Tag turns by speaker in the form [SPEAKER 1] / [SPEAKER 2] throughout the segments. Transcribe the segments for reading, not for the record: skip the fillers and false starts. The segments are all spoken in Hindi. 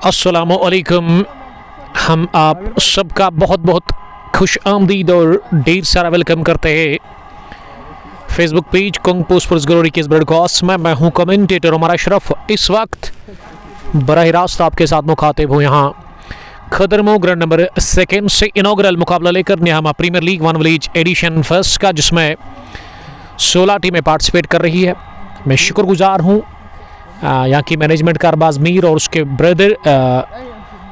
[SPEAKER 1] अस्सलामु अलैकुम। हम आप सबका बहुत बहुत खुश आमदीद और ढेर सारा वेलकम करते हैं फेसबुक पेज कुंग पोस्ट पर ग्लोरी के ब्रॉडकास्ट में। मैं हूं कमेंटेटर उमर अशरफ। इस वक्त बराह रास्त आपके साथ मुखातिब हूँ यहाँ खदरमो ग्राउंड नंबर 2 से इनॉग्रल मुकाबला लेकर Nihama premier league one village edition first का, जिसमें 16 टीमें पार्टिसिपेट कर रही है। मैं शुक्रगुजार हूँ यहाँ की मैनेजमेंट का अरबाज मीर और उसके ब्रदर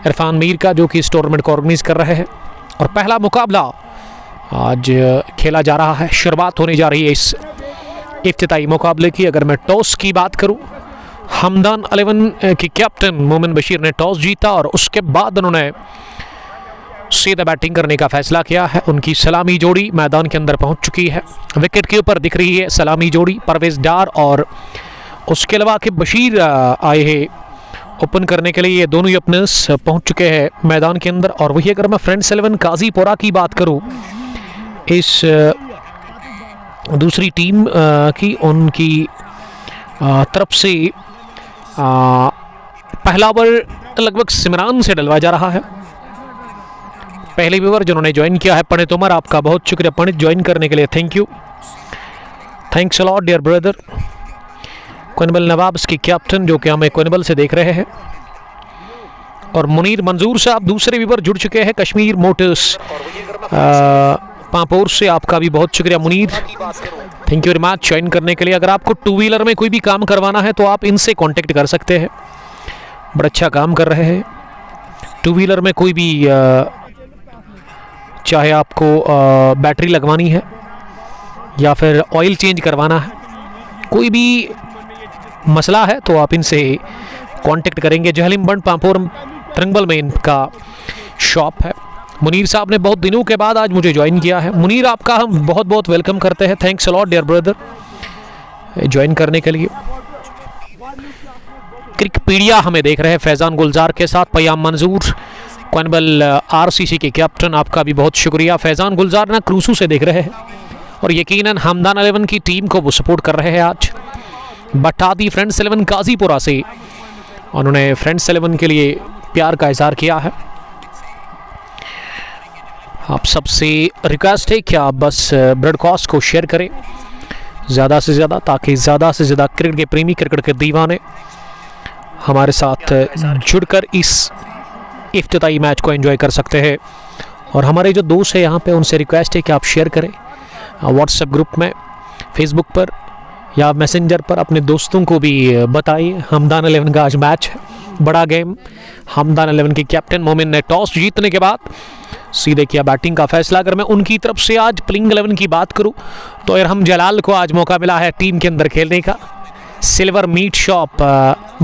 [SPEAKER 1] इरफान मीर का, जो कि इस टूर्नामेंट को ऑर्गेनाइज कर रहे हैं। और पहला मुकाबला आज खेला जा रहा है। शुरुआत होने जा रही है इस इफ्तिताई मुकाबले की। अगर मैं टॉस की बात करूं, हमदान 11 के कैप्टन मोमिन बशीर ने टॉस जीता और उसके बाद उन्होंने सीधा बैटिंग करने का फैसला किया है। उनकी सलामी जोड़ी मैदान के अंदर पहुंच चुकी है। विकेट के ऊपर दिख रही है सलामी जोड़ी परवेज डार, और उसके अलावा कि बशीर आए हैं ओपन करने के लिए। ये दोनों ही ओपनर्स पहुंच चुके हैं मैदान के अंदर। और वही अगर मैं फ्रेंड्स 11 काजीपुरा की बात करूं, इस दूसरी टीम की उनकी तरफ से पहला ओवर लगभग सिमरान से डलवाया जा रहा है। पहले ओवर जिन्होंने ज्वाइन किया है पंडित उमर, आपका बहुत शुक्रिया पंडित ज्वाइन करने के लिए। Thank you, thanks a lot dear brother. Konbal Nawab इसके कैप्टन, जो कि हमें कोनबल से देख रहे हैं। और मुनीर मंजूर साहब दूसरे ओवर जुड़ चुके हैं कश्मीर मोटर्स पांपोर से, आपका भी बहुत शुक्रिया Munir, thank you very much join करने के लिए। अगर आपको टू व्हीलर में कोई भी काम करवाना है तो आप इनसे कांटेक्ट कर सकते हैं, बड़ा अच्छा काम कर रहे हैं। टू व्हीलर में कोई भी चाहे आपको बैटरी लगवानी है या फिर ऑयल चेंज करवाना है, कोई भी मसला है तो आप इनसे कांटेक्ट करेंगे। जहलीम बंड पांपोर तिरंगबल में इनका शॉप है। मुनीर साहब ने बहुत दिनों के बाद आज मुझे ज्वाइन किया है। मुनीर आपका हम बहुत बहुत वेलकम करते हैं, thanks a lot dear brother join करने के लिए। क्रिकपीडिया हमें देख रहे हैं फैजान गुलजार के साथ पयाम मंजूर, कोनबल आरसीसी के कैप्टन, आपका भी बहुत शुक्रिया। फैजान गुलजार ना क्रूसू से देख रहे हैं और यकीनन हमदान 11 की टीम को वो सपोर्ट कर रहे हैं। आज बटादी फ्रेंड्स 11 काजीपुरा से उन्होंने फ्रेंड्स 11 के लिए प्यार का इजहार किया है। आप सबसे रिक्वेस्ट है कि आप बस ब्रॉडकास्ट को शेयर करें ज़्यादा से ज़्यादा, ताकि ज़्यादा से ज़्यादा क्रिकेट के प्रेमी, क्रिकेट के दीवाने हमारे साथ जुड़कर इस इफ्तिताई मैच को एंजॉय कर सकते हैं। और हमारे जो दोस्त हैं यहाँ पे, उनसे रिक्वेस्ट है कि आप शेयर करें व्हाट्सएप ग्रुप में, फेसबुक पर या मैसेंजर पर, अपने दोस्तों को भी बताइए। हमदान 11 का आज मैच है, बड़ा गेम। हमदान 11 के कैप्टन मोमिन ने टॉस जीतने के बाद सीधे किया बैटिंग का फैसला। अगर मैं उनकी तरफ से आज प्लेइंग 11 की बात करूं तो इरहम जलाल को आज मौका मिला है टीम के अंदर खेलने का। सिल्वर मीट शॉप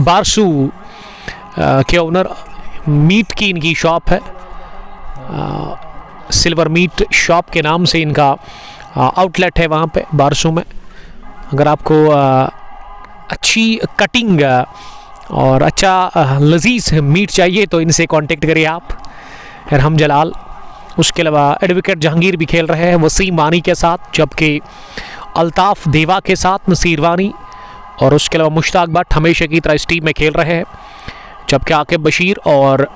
[SPEAKER 1] बारसू के ओनर, मीट की इनकी शॉप है, सिल्वर मीट शॉप के नाम से इनका आउटलेट है वहाँ पे बारसू में। अगर आपको अच्छी कटिंग और अच्छा लजीज मीट चाहिए तो इनसे कांटेक्ट करिए आप, इरहम जलाल। उसके अलावा एडवोकेट जहांगीर भी खेल रहे हैं वसीम वानी के साथ, जबकि अल्ताफ़ देवा के साथ नसीर वानी, और उसके अलावा मुश्ताक भट्ट हमेशा की तरह इस टीम में खेल रहे हैं। जबकि आकिब बशीर और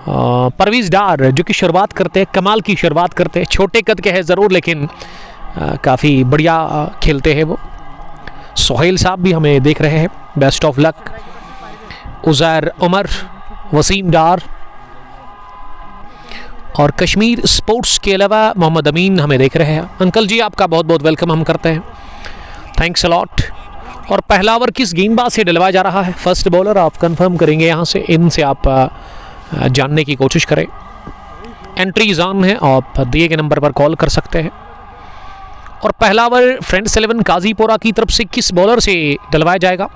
[SPEAKER 1] परवेज डार जो कि शुरुआत करते हैं, कमाल की शुरुआत करते हैं। छोटे कद के हैं ज़रूर, लेकिन काफ़ी बढ़िया खेलते हैं वो। सोहेल साहब भी हमें देख रहे हैं, best of luck. Uzair Umar, Waseem Dar और कश्मीर स्पोर्ट्स के अलावा मोहम्मद अमीन हमें देख रहे हैं। अंकल जी आपका बहुत बहुत वेलकम हम करते हैं, थैंक्स अ लॉट। और पहला ओवर किस गेंदबाज से डलवाया जा रहा है, फर्स्ट बॉलर आप कंफर्म करेंगे यहाँ से, इनसे आप जानने की कोशिश करें। एंट्रीज ऑन है, आप दिए गए नंबर पर कॉल कर सकते हैं। और पहला ओवर फ्रेंड्स 11 काजीपुरा की तरफ से किस बॉलर से डलवाया जाएगा,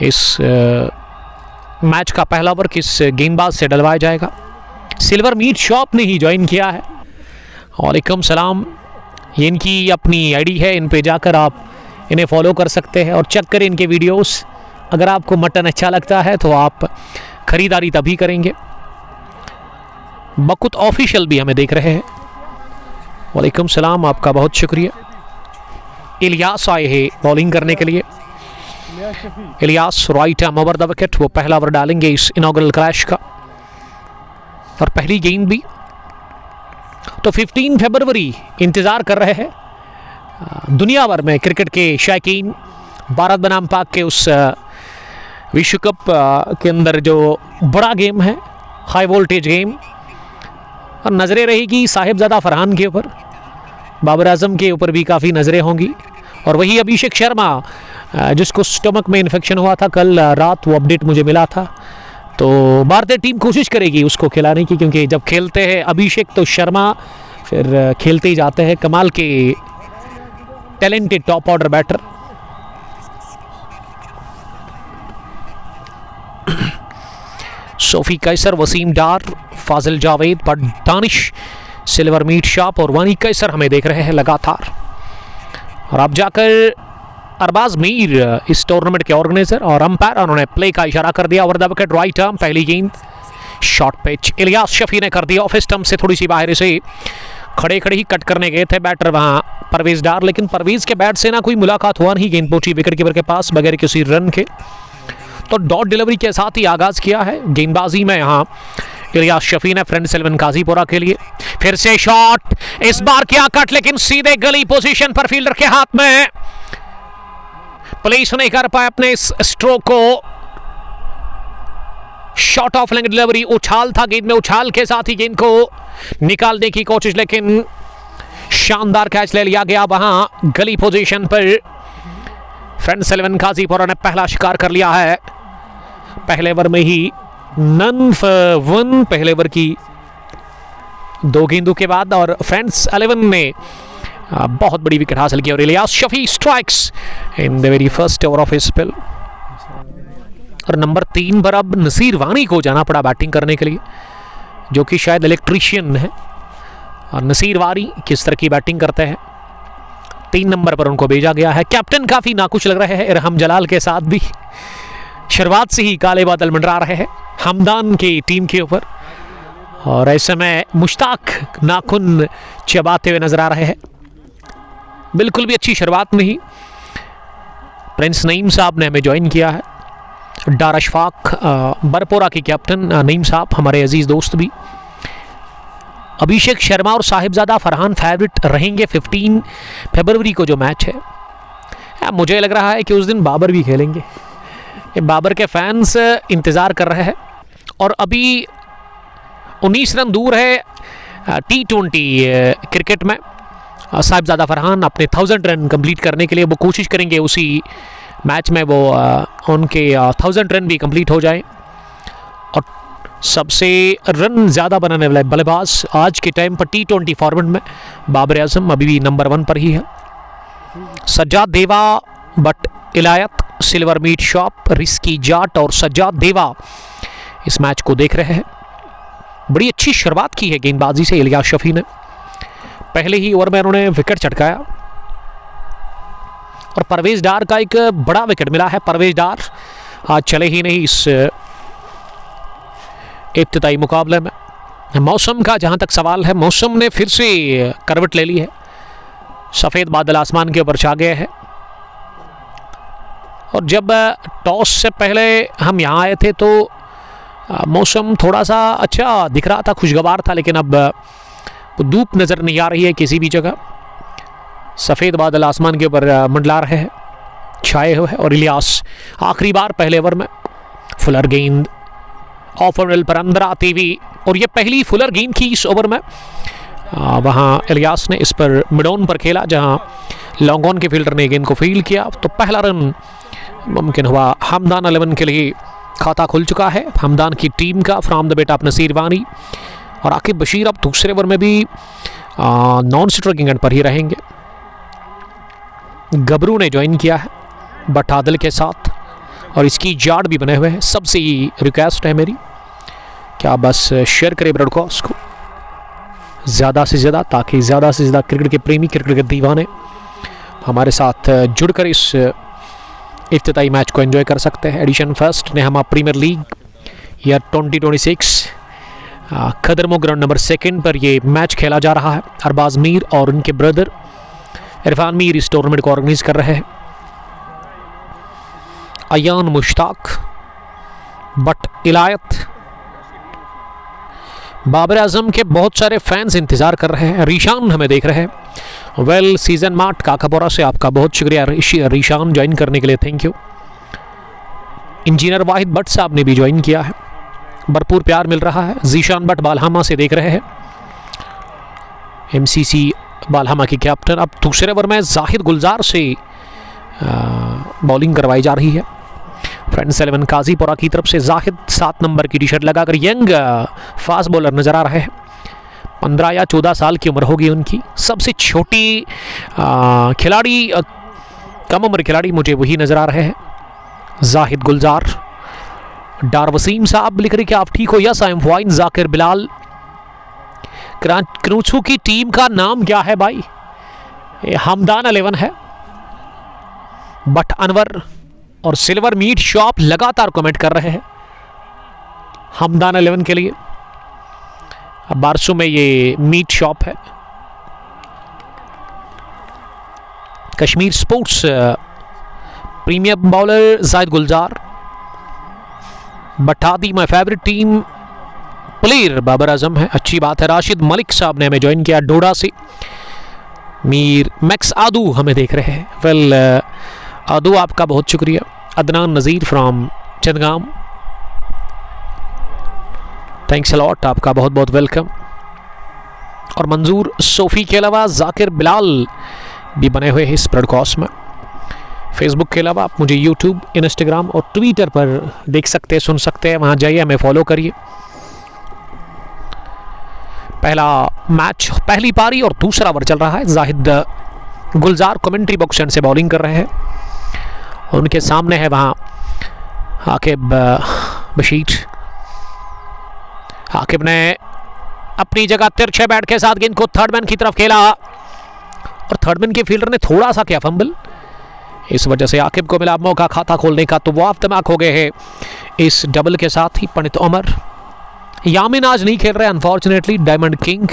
[SPEAKER 1] इस मैच का पहला ओवर किस गेंदबाज से डलवाया जाएगा। सिल्वर मीट शॉप ने ही ज्वाइन किया है, वालेकुम सलाम। ये इनकी अपनी आईडी है, इन पे जाकर आप इन्हें फॉलो कर सकते हैं और चेक करें इनके वीडियोस। अगर आपको मटन अच्छा लगता है तो आप ख़रीदारी तभी करेंगे। बकुत ऑफिशियल भी हमें देख रहे हैं, वालेकुम सलाम, आपका बहुत शुक्रिया। इलियास आए हैं बॉलिंग करने के लिए। Ilyas right arm over the wicket, वो पहला ओवर डालेंगे इस इनॉग्रल क्रैश का और पहली गेंद भी। तो 15 फरवरी इंतजार कर रहे हैं दुनिया भर में क्रिकेट के शौकीन भारत बनाम पाक के उस विश्व कप के अंदर जो बड़ा गेम है, हाई वोल्टेज गेम। और नज़रें रहेगी साहिबजादा फरहान के ऊपर, बाबर आजम के ऊपर भी काफ़ी नज़रें होंगी। और वही अभिषेक शर्मा जिसको स्टमक में इन्फेक्शन हुआ था कल रात, वो अपडेट मुझे मिला था। तो भारतीय टीम कोशिश करेगी उसको खिलाने की, क्योंकि जब खेलते हैं अभिषेक तो शर्मा फिर खेलते ही जाते हैं। कमाल के talented top order batter. Sofi Kaiser, Wasim Dar, Fazil Javed, Butt Danish, silver meat shop और वानी कैसर हमें देख रहे हैं लगातार। और अब जाकर अरबाज मीर इस टूर्नामेंट के ऑर्गेनाइजर और अंपायर, उन्होंने प्ले का इशारा कर दिया। Over the wicket right arm, पहली गेंद शॉर्ट पिच। इलियास शफी ने कर दिया ऑफ स्टंप से थोड़ी सी बाहर से, खड़े खड़े ही कट करने गए थे बैटर वहां परवेज डार, लेकिन परवेज के बैट से ना कोई मुलाकात हुआ नहीं, गेंद पहुंची विकेट कीपर के पास बगैर किसी रन के। तो डॉट डिलीवरी के साथ ही आगाज किया है गेंदबाजी में यहाँ इलियास शफी ने फ्रेंड्स 11 काजीपुरा के लिए। फिर से शॉट, इस बार क्या कट, लेकिन सीधे गली पोजीशन पर फील्डर के हाथ में। पुलिस नहीं कर पाए अपने इस स्ट्रोक को। शॉट ऑफ लेंथ डिलीवरी, उछाल था गेंद में, उछाल के साथ ही गेंद को निकालने की कोशिश, लेकिन शानदार कैच ले लिया गया वहां गली पोजीशन पर। फ्रेंड्स 11 काजीपुरा ने पहला शिकार कर लिया है पहले ओवर में ही। नन फॉर वन पहले ओवर की 2 गेंदों के बाद, और फ्रेंड्स 11 ने बहुत बड़ी विकेट हासिल की। और Ilyas Shafi strikes in the very first over of his spell. और नंबर 3 पर अब नसीर वानी को जाना पड़ा बैटिंग करने के लिए, जो कि शायद इलेक्ट्रीशियन है। और नसीर वानी किस तरह की बैटिंग करते हैं, 3 नंबर पर उनको भेजा गया है। कैप्टन काफ़ी नाखुश लग रहे हैं इरहम जलाल के साथ भी, शुरुआत से ही काले बादल मंडरा रहे हैं हमदान की टीम के ऊपर। और ऐसे में मुश्ताक नाखून चबाते हुए नजर आ रहे हैं। बिल्कुल भी अच्छी शुरुआत नहीं। प्रिंस नईम साहब ने हमें ज्वाइन किया है, डार अशफाक बरपोरा के कैप्टन नईम साहब हमारे अजीज दोस्त भी। अभिषेक शर्मा और साहिबजादा फरहान फेवरेट रहेंगे 15 फरवरी को जो मैच है। मुझे लग रहा है कि उस दिन बाबर भी खेलेंगे। बाबर के फैंस इंतज़ार कर रहे हैं। और अभी 19 रन दूर है T20 क्रिकेट में। साहिबजादा फरहान अपने 1000 रन कंप्लीट करने के लिए वो कोशिश करेंगे, उसी मैच में वो उनके 1000 रन भी कंप्लीट हो जाए। और सबसे रन ज़्यादा बनाने वाले बल्लेबाज आज के टाइम पर T20 फॉर्मेट में बाबर आजम अभी भी नंबर 1 पर ही है। Sajjad Deva, Butt Ilayat, silver meat shop, risky Jatt और सज्जाद देवा इस मैच को देख रहे हैं। बड़ी अच्छी शुरुआत की है गेंदबाजी से इलियास शफी ने। पहले ही ओवर में उन्होंने विकेट चटकाया और परवेज डार का एक बड़ा विकेट मिला है। परवेज डार आज चले ही नहीं इस इब्तिदाई मुकाबले में। मौसम का जहां तक सवाल है, मौसम ने फिर से करवट ले ली है। सफ़ेद बादल आसमान के ऊपर छा गए हैं। और जब टॉस से पहले हम यहाँ आए थे तो मौसम थोड़ा सा अच्छा दिख रहा था, खुशगवार था, लेकिन अब धूप नज़र नहीं आ रही है किसी भी जगह। सफ़ेद बादल आसमान के ऊपर मंडला रहे हैं, छाए हुए हैं। और इलियास आखिरी बार पहले ओवर में फुलर गेंद ऑफ ऑर्डर पर अंदर आती हुई, और ये पहली फुलर गेंद की इस ओवर में। वहाँ इलियास ने इस पर मिड ऑन पर खेला, जहाँ लॉन्ग ऑन के फील्डर ने गेंद को फील्ड किया, तो पहला रन मुमकिन हुआ। हमदान 11 के लिए खाता खुल चुका है हमदान की टीम का, from the bat of Nasir Wani. और आकिब बशीर अब दूसरे ओवर में भी नॉन स्ट्राइकिंग एंड पर ही रहेंगे। गबरू ने ज्वाइन किया है बट आदिल के साथ, और इसकी जाड़ भी बने हुए हैं। सबसे ही रिक्वेस्ट है मेरी, क्या बस शेयर करें ब्रॉडकास्ट को ज़्यादा से ज़्यादा, ताकि ज़्यादा से ज़्यादा क्रिकेट के प्रेमी, क्रिकेट के दीवाने हमारे साथ जुड़कर इस इफ्तिताई मैच को एंजॉय कर सकते हैं। एडिशन फर्स्ट ने हम प्रीमियर लीग या 2026 खदरमो ग्राउंड नंबर 2 पर ये मैच खेला जा रहा है। अरबाज मीर और उनके ब्रदर इरफान मीर इस टूर्नामेंट को ऑर्गेनाइज कर रहे हैं। अयान मुश्ताक, बट इलायत, बाबर आजम के बहुत सारे फैंस इंतज़ार कर रहे हैं। रीशान हमें देख रहे हैं। वेल सीजन मार्ट काकापोरा से आपका बहुत शुक्रिया रीशान ज्वाइन करने के लिए, थैंक यू। इंजीनियर वाहिद भट्ट साहब ने भी ज्वाइन किया है, भरपूर प्यार मिल रहा है। जीशान भट्ट बालहामा से देख रहे हैं। एमसीसी बालहामा की कैप्टन। अब दूसरे ओवर में जाहिद गुलजार से बॉलिंग करवाई जा रही है। फ्रेंड्स 11 काजीपुरा की तरफ से जाहिद 7 नंबर की टी शर्ट लगाकर यंग फास्ट बॉलर नजर आ रहे हैं। 15 या 14 साल की उम्र होगी उनकी। सबसे छोटी खिलाड़ी, कम उम्र खिलाड़ी मुझे वही नजर आ रहे हैं, जाहिद गुलजार। डार वसीम साहब लिख रहे कि आप ठीक हो? Yes I am fine. Zakir Bilal. Kruchoo की टीम का नाम क्या है भाई? हमदान 11 है। बट अनवर और सिल्वर मीट शॉप लगातार कमेंट कर रहे हैं हमदान 11 के लिए। बारसू में ये मीट शॉप है। Kashmir sports premium bowler Zahid Gulzar. बटादी my favourite team player Babar Azam है। अच्छी बात है। राशिद मलिक साहब ने हमें ज्वाइन किया डोडा से। मीर मैक्स आदू हमें देख रहे हैं। वेल आदू आपका बहुत शुक्रिया। अदनान नज़ीर फ्रॉम चंदगाम, थैंक्स अ लॉट, आपका बहुत बहुत वेलकम। और मंजूर सोफ़ी के अलावा जाकिर बिलाल भी बने हुए हैं इस ब्रॉडकास्ट में। फेसबुक के अलावा आप मुझे यूट्यूब, इंस्टाग्राम और ट्विटर पर देख सकते हैं, सुन सकते हैं। वहाँ जाइए, हमें फॉलो करिए। पहला मैच, पहली पारी और दूसरा ओवर चल रहा है। जाहिद गुलजार कमेंट्री बॉक्स एंड से बॉलिंग कर रहे हैं। उनके सामने है वहाँ आकिब बशीर। आकिब ने अपनी जगह तिरछे बैट के साथ गेंद को थर्डमैन की तरफ खेला और थर्डमैन के फील्डर ने थोड़ा सा किया फंबल। इस वजह से आकिब को मिला मौका खाता खोलने का। तो वो अफ्तमाक हो गए हैं इस डबल के साथ ही। पंडित उमर, यामिन आज नहीं खेल रहे अनफॉर्चुनेटली। डायमंड किंग,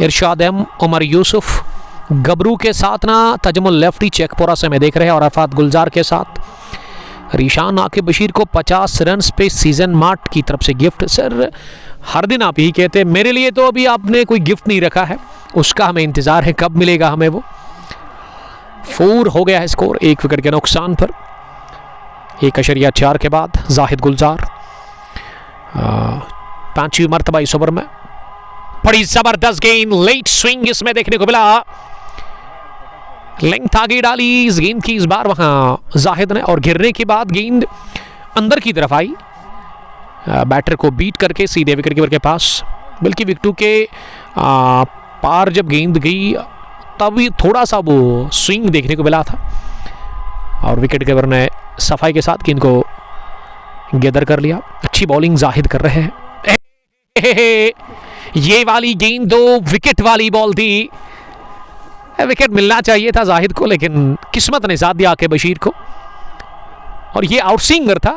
[SPEAKER 1] इरशाद एम, उमर यूसुफ, गबरू के साथ ना तजमुल लेफ्टी चेकपोरा से मैं देख रहे हैं। और अफात गुलजार के साथ रीशान आकिब बशीर को 50 रन पे सीजन मार्ट की तरफ से गिफ्ट। सर हर दिन आप यही कहते हैं, मेरे लिए तो अभी आपने कोई गिफ्ट नहीं रखा है, उसका हमें इंतज़ार है कब मिलेगा हमें वो। 4 हो गया है स्कोर 1 विकेट के नुकसान पर। 1.4 के बाद जाहिद गुलजार 5वीं मरतबा इस ओवर में। बड़ी जबरदस्त गेंद, लेट स्विंग इसमें देखने को मिला। लेंथ आगे डाली इस गेंद की इस बार वहां जाहिद ने, और गिरने के बाद गेंद अंदर की तरफ आई, बैटर को बीट करके सीधे विकेट कीपर के पास। बल्कि विकेटों के पार जब गेंद गई तब थोड़ा सा वो स्विंग देखने को मिला था और विकेट कीपर ने सफाई के साथ गेंद को गैदर कर लिया। अच्छी बॉलिंग जाहिद कर रहे हैं। ये वाली गेंद 2 विकेट वाली बॉल थी। विकेट मिलना चाहिए था जाहिद को, लेकिन किस्मत ने साथ दिया आके बशीर को। और ये आउटस्विंगर था,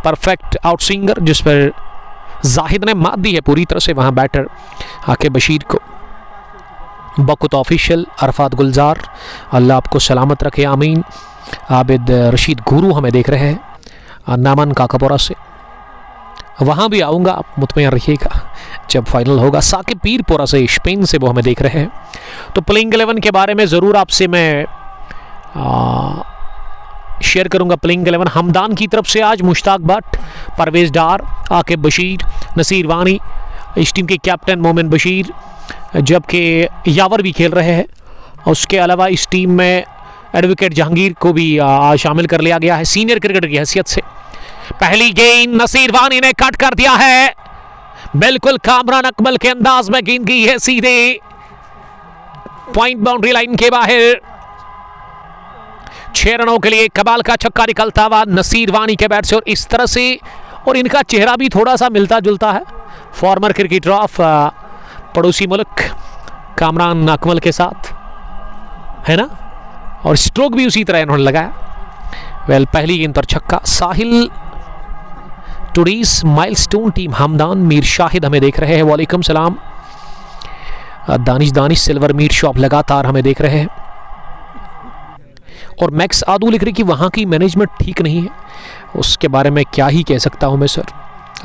[SPEAKER 1] परफेक्ट आउटस्विंगर, जिस पर जाहिद ने मात दी है पूरी तरह से वहां बैटर आके बशीर को। बकुत ऑफिशियल, अरफात गुलजार, अल्लाह आपको सलामत रखे, आमीन। आबिद रशीद गुरु हमें देख रहे हैं नामन काकापोरा से। वहाँ भी आऊँगा, आप मुतमईन रहिएगा जब फाइनल होगा। साकिब पीरपोरा से स्पेन से वो हमें देख रहे हैं। तो प्लेइंग 11 के बारे में ज़रूर आपसे मैं शेयर करूंगा। प्लेइंग 11 हमदान की तरफ से आज मुश्ताक भट्ट, परवेज़ डार, आकिब बशीर, नसीर वानी, इस टीम के कैप्टन मोमिन बशीर, जबकि यावर भी खेल रहे हैं। उसके अलावा इस टीम में एडवोकेट जहांगीर को भी शामिल कर लिया गया है सीनियर क्रिकेटर की हैसियत से। पहली गेंद नसीर वानी ने कट कर दिया है, बिल्कुल कामरान अकमल के अंदाज में गेंद गई है सीधे पॉइंट बाउंड्री लाइन के बाहर। 6 रनों के लिए कमाल का छक्का निकलता हुआ नसीर वानी के बैट से। और इस तरह से, और इनका चेहरा भी थोड़ा सा मिलता जुलता है फॉर्मर क्रिकेटर ऑफ पड़ोसी मुल्क कामरान अकमल के साथ, है ना, और स्ट्रोक भी उसी तरह इन्होंने लगाया। वेल पहली गेंद पर छक्का। साहिल टुडीज माइलस्टोन टीम हमदान, मीर शाहिद हमें देख रहे हैं, वालेकुम सलाम। दानिश सिल्वर मीट शॉप लगातार हमें देख रहे हैं। और मैक्स आदू लिख रही कि वहाँ की मैनेजमेंट ठीक नहीं है। उसके बारे में क्या ही कह सकता हूँ मैं सर।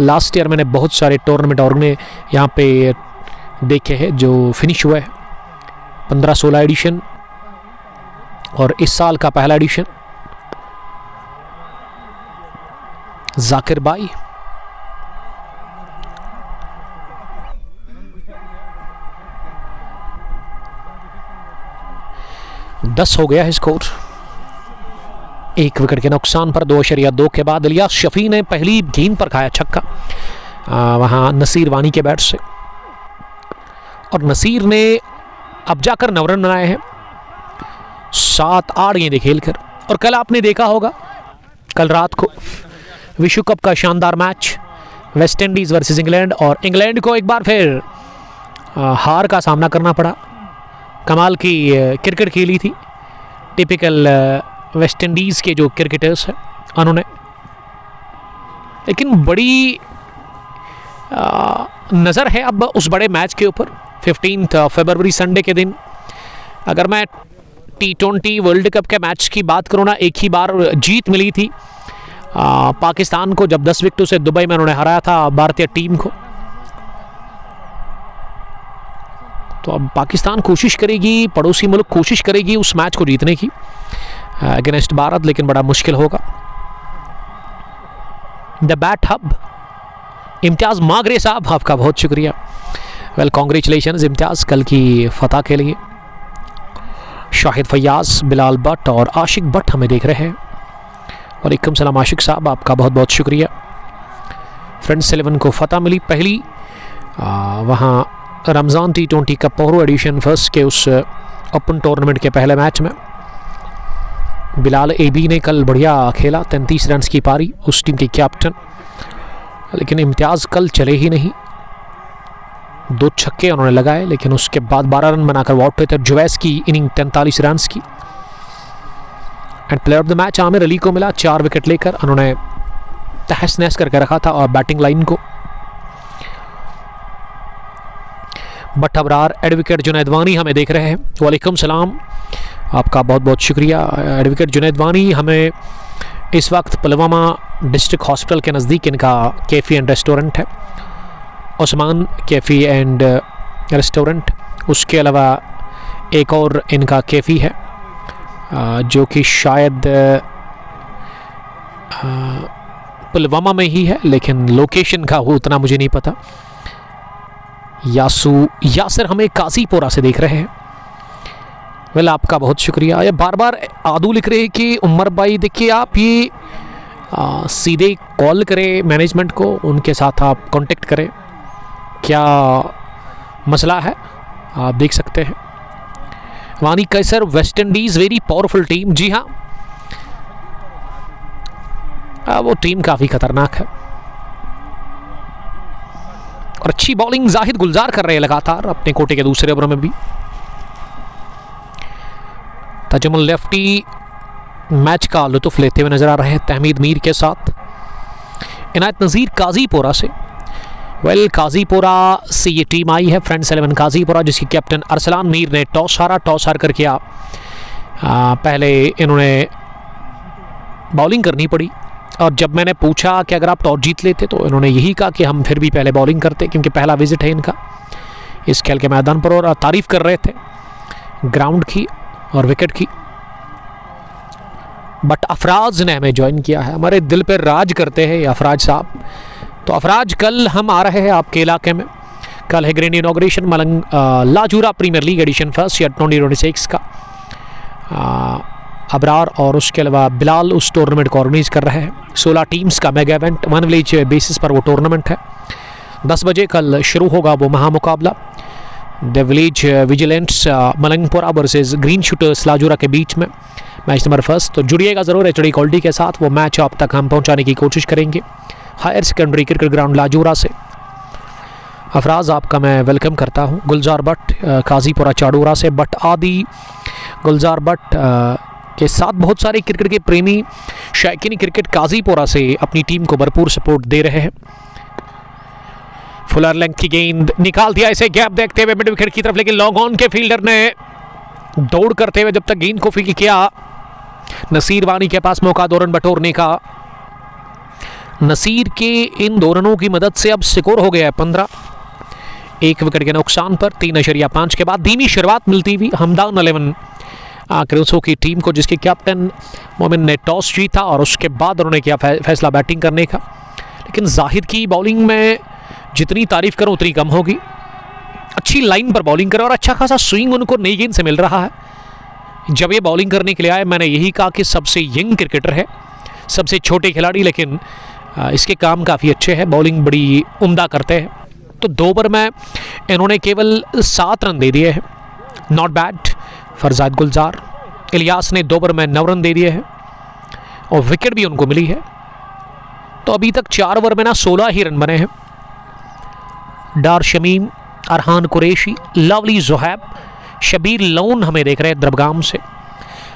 [SPEAKER 1] लास्ट ईयर मैंने बहुत सारे टूर्नामेंट यहाँ पे देखे हैं जो फिनिश हुए हैं, 15-16 एडिशन, और इस साल का पहला एडिशन। जाकिर भाई दस हो गया है स्कोर, 1 विकेट के नुकसान पर 2.2 के बाद इलियास शफी ने पहली गेंद पर खाया छक्का वहां नसीर वानी के बैट से, और नसीर ने अब जाकर 9 रन बनाए हैं 7-8 गेंदें खेलकर। और कल आपने देखा होगा, कल रात को विश्व कप का शानदार match West Indies versus England, और इंग्लैंड को एक बार फिर हार का सामना करना पड़ा। कमाल की क्रिकेट खेली थी टिपिकल वेस्ट इंडीज़ के जो क्रिकेटर्स हैं उन्होंने, लेकिन बड़ी नज़र है अब उस बड़े मैच के ऊपर 15 फरवरी संडे के दिन। अगर मैं T20 वर्ल्ड कप के मैच की बात करूँ ना, एक ही बार जीत मिली थी पाकिस्तान को, जब 10 विकेटों से दुबई में उन्होंने हराया था भारतीय टीम को। तो अब पाकिस्तान कोशिश करेगी, पड़ोसी मुल्क कोशिश करेगी उस मैच को जीतने की अगेंस्ट भारत, लेकिन बड़ा मुश्किल होगा। द बैट हब इम्तियाज़ मागरे साहब, आपका बहुत शुक्रिया। वेल कॉन्ग्रेचुलेशंस इम्तियाज़ कल की फतह के लिए। शाहिद फैयाज, बिलाल भट्ट और आशिक भट्ट हमें देख रहे हैं। वालेकुम सलाम आशिक साहब, आपका बहुत बहुत शुक्रिया। फ्रेंड्स 11 को फतह मिली पहली वहाँ रमज़ान T20 का पोरो एडिशन फर्स्ट के उस ओपन टूर्नामेंट के पहले मैच में। बिलाल AB ने कल बढ़िया खेला, 33 रन की पारी, उस टीम के कैप्टन, लेकिन इम्तियाज़ कल चले ही नहीं। 2 छक्के उन्होंने लगाए, लेकिन उसके बाद 12 रन बनाकर आउट हुए थे। जुवैस की इनिंग 43 रन की। And player of the match Aamir Ali को मिला, 4 विकेट लेकर उन्होंने तहस नहस करके रखा था और बैटिंग लाइन को। बट अबरार एडवोकेट जुनैद वानी हमें देख रहे हैं। वालेकुम सलाम, आपका बहुत बहुत शुक्रिया। एडवोकेट जुनैद वानी हमें इस वक्त पुलवामा डिस्ट्रिक्ट हॉस्पिटल के नज़दीक इनका कैफ़ी एंड रेस्टोरेंट है, उस्मान कैफ़ी एंड रेस्टोरेंट। उसके अलावा एक और इनका कैफ़ी है जो कि शायद पुलवामा में ही है, लेकिन लोकेशन का वो उतना मुझे नहीं पता। यासिर हमें काजीपुरा से देख रहे हैं। वेल आपका बहुत शुक्रिया। ये बार बार आदू लिख रहे हैं कि उमर भाई देखिए आप ये सीधे कॉल करें मैनेजमेंट को, उनके साथ आप कांटेक्ट करें, क्या मसला है आप देख सकते हैं। Wani Kaiser, West Indies very powerful team. जी हाँ, वो टीम काफ़ी खतरनाक है और अच्छी बॉलिंग जाहिद गुलजार कर रहे हैं लगातार अपने कोटे के दूसरे ओवर में भी। तजमुल लेफ्टी मैच का लुत्फ लेते हुए नजर आ रहे हैं तहमीद मीर के साथ। इनायत नज़ीर काजीपुरा से। वेल काजीपुरा से ये टीम आई है फ्रेंड्स 11 काजीपुरा, जिसकी कैप्टन अरसलान मीर ने टॉस हार कर किया। पहले इन्होंने बॉलिंग करनी पड़ी, और जब मैंने पूछा कि अगर आप टॉस जीत लेते, तो इन्होंने यही कहा कि हम फिर भी पहले बॉलिंग करते, क्योंकि पहला विजिट है इनका इस खेल के मैदान पर। और तारीफ़ कर रहे थे ग्राउंड की और विकेट की। बट अफराज ने हमें ज्वाइन किया है, हमारे दिल पर राज करते हैं अफराज साहब। तो अफराज कल हम आ रहे हैं आपके इलाके में। कल है ग्रैंड इनॉग्रेशन मलंग लाजूरा premiere league edition first year 2026 का। अबरार और उसके अलावा बिलाल उस टूर्नामेंट को ऑर्गेनाइज कर रहे हैं। 16 टीम्स का मेगा इवेंट 1 विलेज बेसिस पर वो टूर्नामेंट है। 10 बजे कल शुरू होगा वो महामुकाबला। The village vigilantes Malangpura versus green shooters Lajura के बीच में मैच नंबर फर्स्ट। तो जुड़िएगा ज़रूर HD क्वालिटी के साथ, वो मैच आप तक हम पहुंचाने की कोशिश करेंगे। हायर सेकेंडरी क्रिकेट ग्राउंड लाजूरा से। अफराज आपका मैं वेलकम करता हूं। गुलजार भट्ट काजीपुरा चाड़ूरा से। बट आदि गुलजार भट्ट के साथ बहुत सारे क्रिकेट के प्रेमी शायकीन क्रिकेट काजीपुरा से अपनी टीम को भरपूर सपोर्ट दे रहे हैं। फुलर लेंथ की गेंद निकाल दिया, इसे गैप देखते हुए मिड विकेट की तरफ, लेकिन लॉन्ग ऑन के फील्डर ने दौड़ करते हुए जब तक गेंद को फील्ड किया नसीर वानी के पास मौका 2 रन बटोरने का। नसीर के इन 2 रनों की मदद से अब स्कोर हो गया है 15। 1 विकेट के नुकसान पर 3.5 के बाद धीमी शुरुआत मिलती हुई हमदान 11 क्रूसो की टीम को, जिसके कैप्टन मोमिन ने टॉस जीता और उसके बाद उन्होंने किया फैसला बैटिंग करने का। लेकिन जाहिद की बॉलिंग में जितनी तारीफ करूं उतनी कम होगी। अच्छी लाइन पर बॉलिंग करे और अच्छा खासा स्विंग उनको नई गेंद से मिल रहा है। जब ये बॉलिंग करने के लिए आए मैंने यही कहा कि सबसे यंग क्रिकेटर है, सबसे छोटे खिलाड़ी, लेकिन इसके काम काफ़ी अच्छे हैं, बॉलिंग बड़ी उम्दा करते हैं। तो 2 ओवर में इन्होंने केवल 7 रन दे दिए हैं, नॉट बैड। फरजाद गुलजार, इलियास ने 2 ओवर में 9 रन दे दिए हैं और विकेट भी उनको मिली है। तो अभी तक 4 ओवर में ना 16 ही रन बने हैं। डार शमीम, अरहान कुरैशी, लवली ज़ुहैब, शबीर लोन हमें देख रहे हैं द्रबगाम से।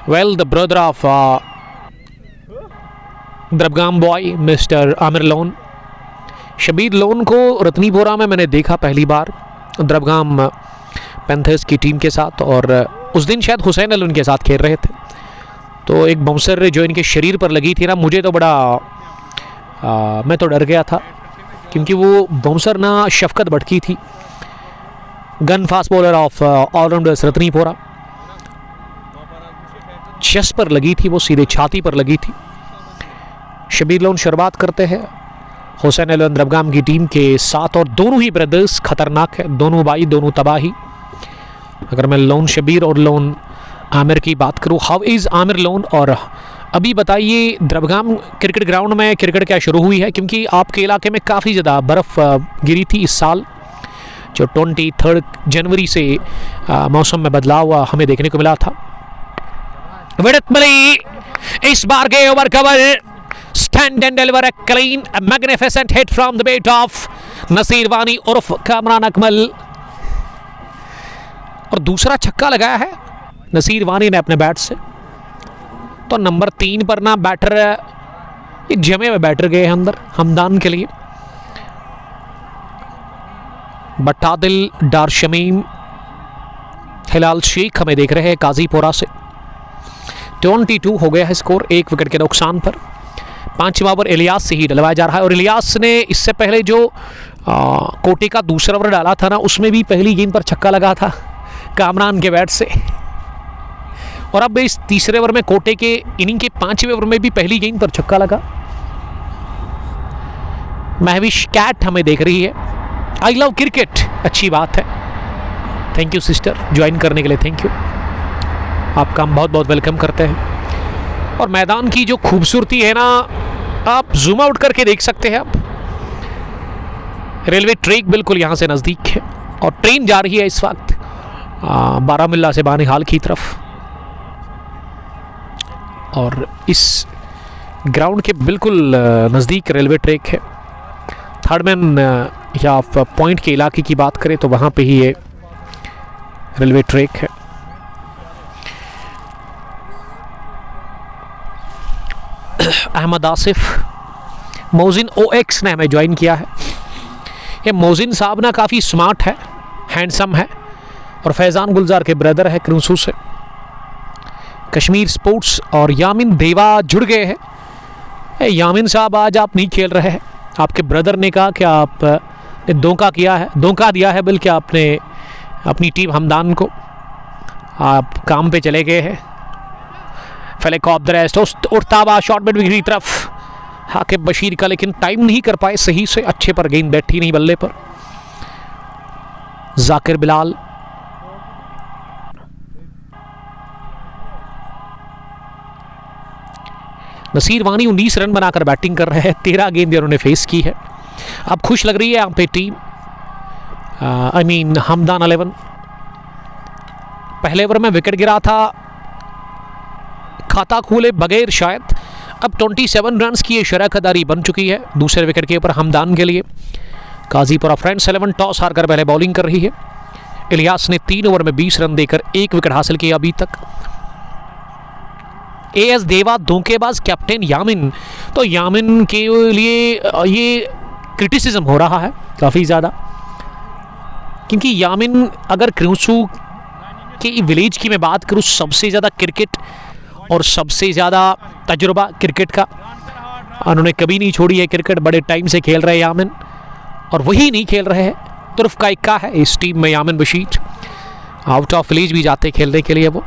[SPEAKER 1] Well, the brother of Drabgam boy mister Aamir Lone. Shabir Lone को रत्नीपुरा में मैंने देखा पहली बार द्रबगाम पैंथर्स की टीम के साथ, और उस दिन शायद हुसैन अली उनके साथ खेल रहे थे। तो एक बाउंसर जो इनके शरीर पर लगी थी ना, मुझे तो बड़ा मैं तो डर गया था, क्योंकि वो बाउंसर ना शफकत भटकी थी, gun fast bowler of allrounders Ratnipura. Chest पर लगी थी, वो सीधे छाती पर लगी थी। शबीर लोन शुरुआत करते हैं हुसैन अली द्रबगाम की टीम के साथ, और दोनों ही ब्रदर्स खतरनाक है, दोनों भाई, दोनों तबाही। अगर मैं लोन शबीर और लोन आमिर की बात करूँ, हाउ इज़ आमिर लोन? और अभी बताइए द्रबगाम क्रिकेट ग्राउंड में क्रिकेट क्या शुरू हुई है? क्योंकि आपके इलाके में काफ़ी ज़्यादा बर्फ़ गिरी थी इस साल, जो 23 जनवरी से मौसम में बदलाव हमें देखने को मिला था। विडत मिली इस बार के over cover, stand and deliver a clean, a magnificent hit from the bat of Nasir Wani उर्फ कामरान अकमल, और दूसरा छक्का लगाया है नसीर वानी ने अपने बैट से। तो नंबर 3 पर ना बैटर, ये जमे हुए बैटर गए हैं अंदर हमदान के लिए। बट्टादिल, डार शमीम, हिलाल शेख हमें देख रहे हैं काजीपुरा से। 22 हो गया है स्कोर 1 विकेट के नुकसान पर। 5वां ओवर इलियास से ही डलवाया जा रहा है, और इलियास ने इससे पहले जो कोटे का दूसरा ओवर डाला था ना, उसमें भी पहली गेंद पर छक्का लगा था कामरान के बैट से। और अब इस तीसरे ओवर में कोटे के इनिंग के 5वें ओवर में भी पहली गेंद पर छक्का लगा। महविश कैट हमें देख रही है। आई लव क्रिकेट, अच्छी बात है। थैंक यू सिस्टर, ज्वाइन करने के लिए थैंक यू, आपका हम बहुत बहुत वेलकम करते हैं। और मैदान की जो खूबसूरती है ना, आप जूम आउट करके देख सकते हैं। आप रेलवे ट्रैक बिल्कुल यहाँ से नज़दीक है, और ट्रेन जा रही है इस वक्त बारामुल्ला से बानिहाल की तरफ, और इस ग्राउंड के बिल्कुल नज़दीक रेलवे ट्रैक है। थर्ड मैन या पॉइंट के इलाके की बात करें तो वहाँ पे ही ये रेलवे ट्रैक है। अहमद आसिफ, मोजिन OX ने हमें ज्वाइन किया है। ये मोजिन साहब ना काफ़ी स्मार्ट है, हैंडसम है, और फैज़ान गुलजार के ब्रदर है क्रूसू से। कश्मीर स्पोर्ट्स और यामिन देवा जुड़ गए हैं। यामिन साहब आज आप नहीं खेल रहे हैं, आपके ब्रदर ने कहा कि आपने धोखा किया है, धोखा दिया है, बल्कि आपने अपनी टीम हमदान को, आप काम पे चले गए हैं। फेलिक ऑफ द रेस्ट, उर्ताबा शॉट मिड विकेट की तरफ हाकिब बशीर का, लेकिन टाइम नहीं कर पाए सही से, अच्छे पर गेंद बैठी नहीं बल्ले पर। जाकिर बिलाल, नसीर वानी 19 रन बनाकर बैटिंग कर रहे हैं, 13 गेंदें उन्होंने फेस की है। अब खुश लग रही है यहाँ पे टीम, आई मीन हमदान 11। पहले ओवर में विकेट गिरा था खाता खोले बगैर शायद, अब 27 रन्स की ये शराकदारी बन चुकी है दूसरे विकेट के ऊपर हमदान के लिए। काजीपुरा फ्रेंड्स 11 टॉस हारकर पहले बॉलिंग कर रही है। इलियास ने 3 ओवर में 20 रन देकर 1 विकेट हासिल किया अभी तक। AS देवा धोखेबाज कैप्टन यामिन, तो यामिन के लिए ये क्रिटिसिज्म हो रहा है काफ़ी ज़्यादा, क्योंकि यामिन अगर क्रूसू के विलेज की मैं बात करूँ, सबसे ज़्यादा क्रिकेट और सबसे ज़्यादा तजुर्बा क्रिकेट का, उन्होंने कभी नहीं छोड़ी है क्रिकेट, बड़े टाइम से खेल रहे हैं यामिन, और वही नहीं खेल रहे हैं, तुर्फ का इक्का है इस टीम में Yamin Bashir. Out of village भी जाते खेलने के लिए वो,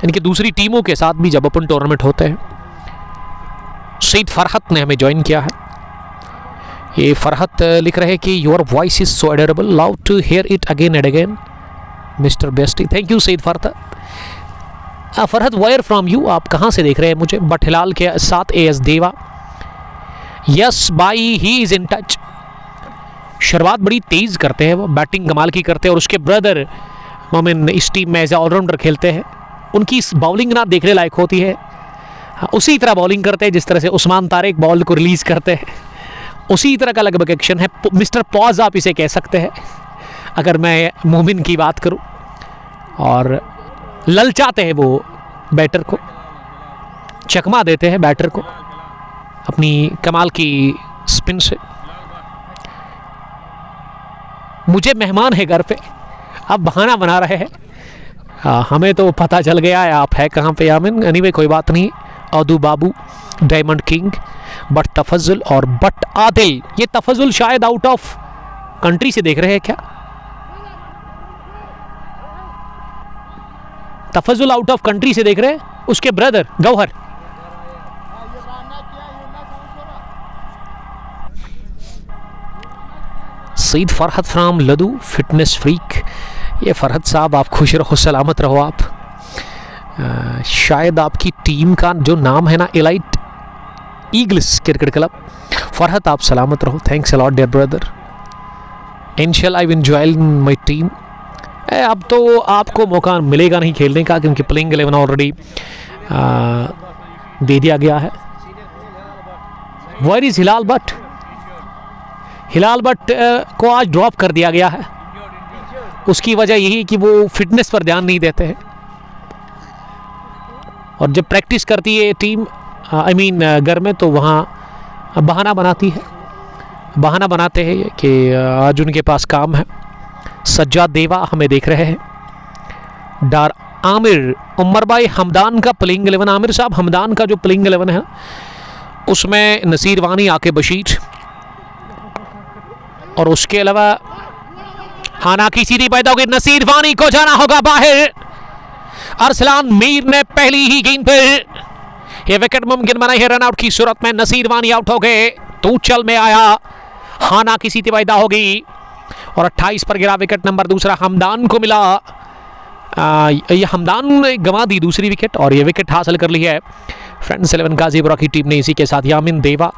[SPEAKER 1] इनकी दूसरी टीमों के साथ भी जब अपन टूर्नामेंट होते हैं। सईद फरहत ने हमें ज्वाइन किया है। ये फरहत लिख रहे हैं कि your voice is so adorable, love to hear it again and again mister bestie. Thank you Saeed Farhat. Farhat where from you, आप कहाँ से देख रहे हैं मुझे? बट हिलाल के साथ AS देवा, yes by he is in touch. शुरुआत बड़ी तेज़ करते हैं वो, बैटिंग कमाल की करते हैं, और उसके ब्रदर मोमिन इस टीम में एज ए ऑलराउंडर खेलते हैं। उनकी बॉलिंग ना देखने लायक होती है, उसी तरह बॉलिंग करते हैं जिस तरह से उस्मान तारिक बॉल को रिलीज़ करते हैं, उसी तरह का लगभग एक्शन है। मिस्टर पॉज आप इसे कह सकते हैं अगर मैं मोमिन की बात करूं, और ललचाते हैं वो बैटर को, चकमा देते हैं बैटर को अपनी कमाल की स्पिन से। मुझे मेहमान है घर पे, अब बहाना बना रहे हैं। हमें तो पता चल गया है आप है कहाँ पे यामिन। एनीवे कोई बात नहीं। अदू बाबू, डायमंड किंग, बट तफजुल और बट आदिल। ये तफजुल शायद आउट ऑफ कंट्री से देख रहे हैं क्या? तफजुल आउट ऑफ कंट्री से देख रहे हैं, उसके brother Gauhar. Saeed Farhat from Ladoo fitness freak. ये फरहत साहब आप खुश रहो, सलामत रहो आप। शायद आपकी टीम का जो नाम है ना elite eagles cricket club. Farhat आप सलामत रहो, thanks a lot dear brother. इंशाल्लाह I will join my team. अब तो आपको मौका मिलेगा नहीं खेलने का, क्योंकि प्लेइंग 11 ऑलरेडी दे दिया गया है। Where is Hilal Butt? हिलाल बट को आज ड्रॉप कर दिया गया है। उसकी वजह यही कि वो फिटनेस पर ध्यान नहीं देते हैं, और जब प्रैक्टिस करती है टीम घर में, तो वहाँ बहाना बनाती है, बहाना बनाते हैं कि आज उनके पास काम है। सज्जाद देवा हमें देख रहे हैं। डार आमिर, उमर भाई हमदान का प्लेइंग 11। आमिर साहब हमदान का जो प्लेइंग 11 है उसमें नसीर वानी, आके बशीर, और उसके अलावा हाना की सीधी पैदा होगी। नसीर वानी को जाना होगा बाहर। अरसलान मीर ने पहली ही गेंद पर यह विकेट मुमकिन बनाई है। रनआउट की सूरत में नसीर वानी आउट हो गए। तू चल में आया, हाना की सीधी पैदा होगी, और 28 पर गिरा विकेट नंबर दूसरा हमदान को मिला। ये हमदान ने गंवा दी दूसरी विकेट, और ये विकेट हासिल कर ली है फ्रेंड्स 11 गाजीपुरा की टीम ने। इसी के साथ यामिन देवा,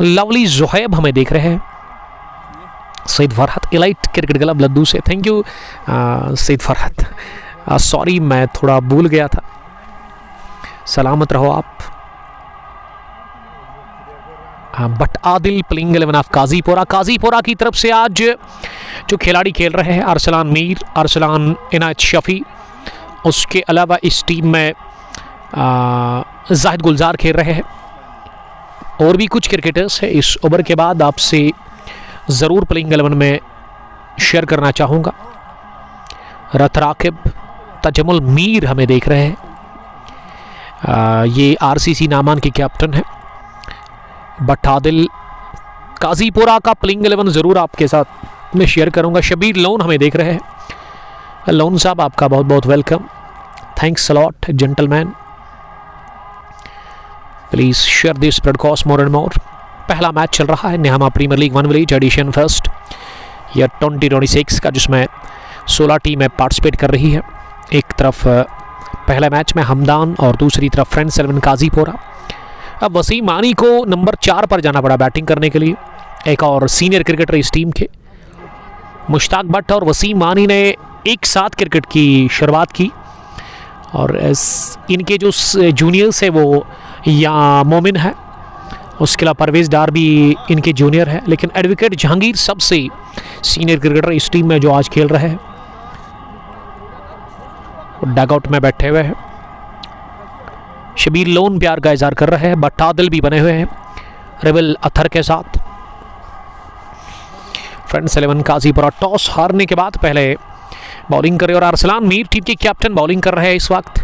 [SPEAKER 1] लवली जोहेब हमें देख रहे हैं। Saeed Farhat elite cricket club Ladhoo से, thank you Saeed Farhat. Sorry मैं थोड़ा भूल गया था, सलामत रहो आप। Bhat Adil playing 11 of Qazipura. काजीपुरा की तरफ से आज जो खिलाड़ी खेल रहे हैं अरसलान मीर, अरसलान इनायत शफी, उसके अलावा इस टीम में जाहिद गुलजार खेल रहे हैं, और भी कुछ क्रिकेटर्स हैं। इस ओवर के बाद आपसे ज़रूर प्लेइंग 11 में शेयर करना चाहूँगा। रथ राकिब, तजमुल मीर हमें देख रहे हैं। ये RCC नामान के कैप्टन है। बट आदिल, काजीपुरा का प्लेइंग 11 ज़रूर आपके साथ मैं शेयर करूँगा। शबीर लोन हमें देख रहे हैं। लोन साहब आपका बहुत बहुत welcome, thanks a lot gentleman. Please share this broadcast more and more. पहला मैच चल रहा है Nehama premier league 1 village edition first year 2026 का, जिसमें 16 टीमें पार्टिसिपेट कर रही है। एक तरफ पहले मैच में हमदान और दूसरी तरफ फ्रेंड्स 11 काजीपुरा। अब वसीम मानी को नंबर 4 पर जाना पड़ा बैटिंग करने के लिए। एक और सीनियर क्रिकेटर इस टीम के मुश्ताक भट्ट और वसीम मानी ने एक साथ क्रिकेट की शुरुआत की, और इनके जो जूनियर्स है वो या मोमिन है, उसके अलावा परवेज़ डार भी इनके जूनियर है। लेकिन एडवोकेट जहांगीर सबसे सीनियर क्रिकेटर इस टीम में जो आज खेल रहे हैं, डगआउट में बैठे हुए हैं। शबीर लोन प्यार का इजहार कर रहे हैं। बट आदिल भी बने हुए हैं रेबल अथर के साथ। फ्रेंड्स 11 काजीपुरा टॉस हारने के बाद पहले बॉलिंग करे, और अरसलान मीर टीम के कैप्टन बॉलिंग कर रहे हैं इस वक्त।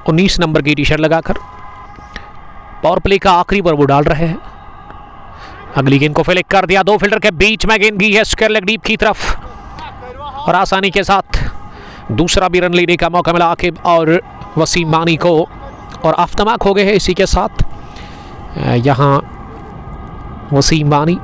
[SPEAKER 1] 19 नंबर की टी शर्ट लगाकर पावर प्ले का आखिरी ओवर वो डाल रहे हैं। अगली गेंद को फ्लिक कर दिया, 2 फील्डर के बीच में गेंद गई है स्क्वायर लेग डीप की तरफ और आसानी के साथ दूसरा भी रन लेने का मौका मिला आकिब और वसीम बानी को और आफ्तमाक हो गए हैं इसी के साथ यहाँ वसीम बानी।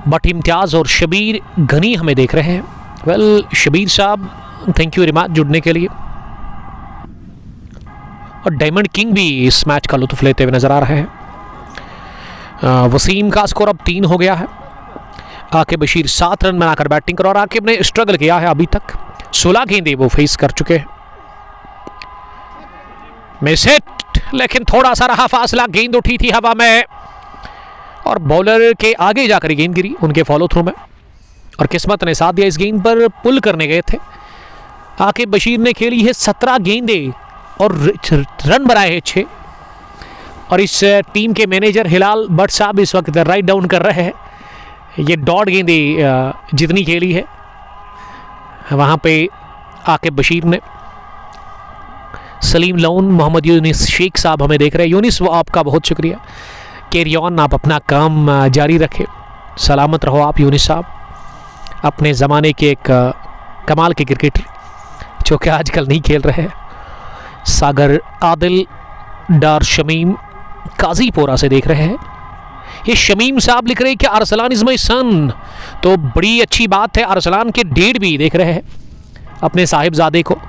[SPEAKER 1] बट इम्तियाज़ और शबीर घनी हमें देख रहे हैं। वेल शबीर साहब थैंक यू वेरी मच जुड़ने के लिए। और डायमंड किंग भी इस मैच का लुत्फ लेते हुए नजर आ रहे हैं। वसीम का स्कोर अब 3 हो गया है। आकिब बशीर 7 रन बनाकर बैटिंग कर और आकिब ने स्ट्रगल किया है अभी तक, 16 गेंदें वो फेस कर चुके हैं। मिस हिट, लेकिन थोड़ा सा रहा फासला, गेंद उठी थी हवा में और बॉलर के आगे जाकर गेंद गिरी उनके फॉलो थ्रू में और किस्मत ने साथ दिया। इस गेंद पर पुल करने गए थे। आकिब बशीर ने खेली है 17 गेंदें और रन बनाए हैं 6 और इस टीम के मैनेजर हिलाल भट्ट साहब इस वक्त राइट डाउन कर रहे हैं। ये डॉट गेंदें जितनी खेली है वहाँ पे आकिब बशीर ने। सलीम लोन, मोहम्मद यूनिस शेख साहब हमें देख रहे हैं। यूनिस वो आपका बहुत शुक्रिया, कैरी ऑन, आप अपना काम जारी रखें, सलामत रहो आप यूनिस साहब, अपने ज़माने के एक कमाल के क्रिकेटर जो कि आजकल नहीं खेल रहे हैं। सागर आदिल डार शमीम काजीपोरा से देख रहे हैं। ये शमीम साहब लिख रहे हैं कि अरसलान इज़ माई सन, तो बड़ी अच्छी बात है। अरसलान के डेड भी देख रहे हैं अपने साहिबजादे को।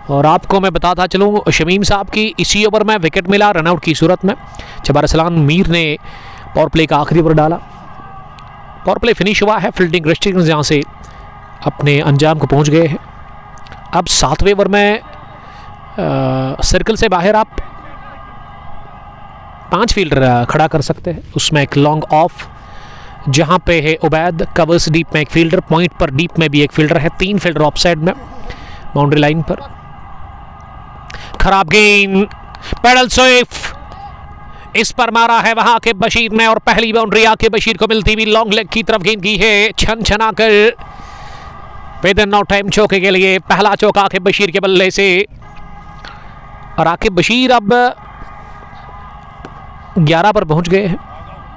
[SPEAKER 1] और आपको मैं बताता चलूँ शमीम साहब की इसी ओवर में विकेट मिला रनआउट की सूरत में जब अरसलान मीर ने पावर प्ले का आखिरी ओवर डाला। पावर प्ले फिनिश हुआ है, फील्डिंग रेस्ट्रिक्शंस यहाँ से अपने अंजाम को पहुँच गए हैं। अब 7वें ओवर में सर्कल से बाहर आप 5 फील्डर खड़ा कर सकते हैं। उसमें एक लॉन्ग ऑफ जहाँ पे है उबैद, कवर्स डीप में एक फील्डर, पॉइंट पर डीप में भी एक फील्डर है, 3 फील्डर ऑफ साइड में बाउंड्री लाइन पर। खराब गेंद, पैडल स्विफ, इस पर मारा है वहां के बशीर ने और पहली बाउंड्री आके बशीर को मिलती हुई लॉन्ग लेग की तरफ गेंद की है छन छना कर विद इन नो टाइम चौके के लिए। पहला चौका आके बशीर के बल्ले से और आके बशीर अब 11 पर पहुंच गए हैं।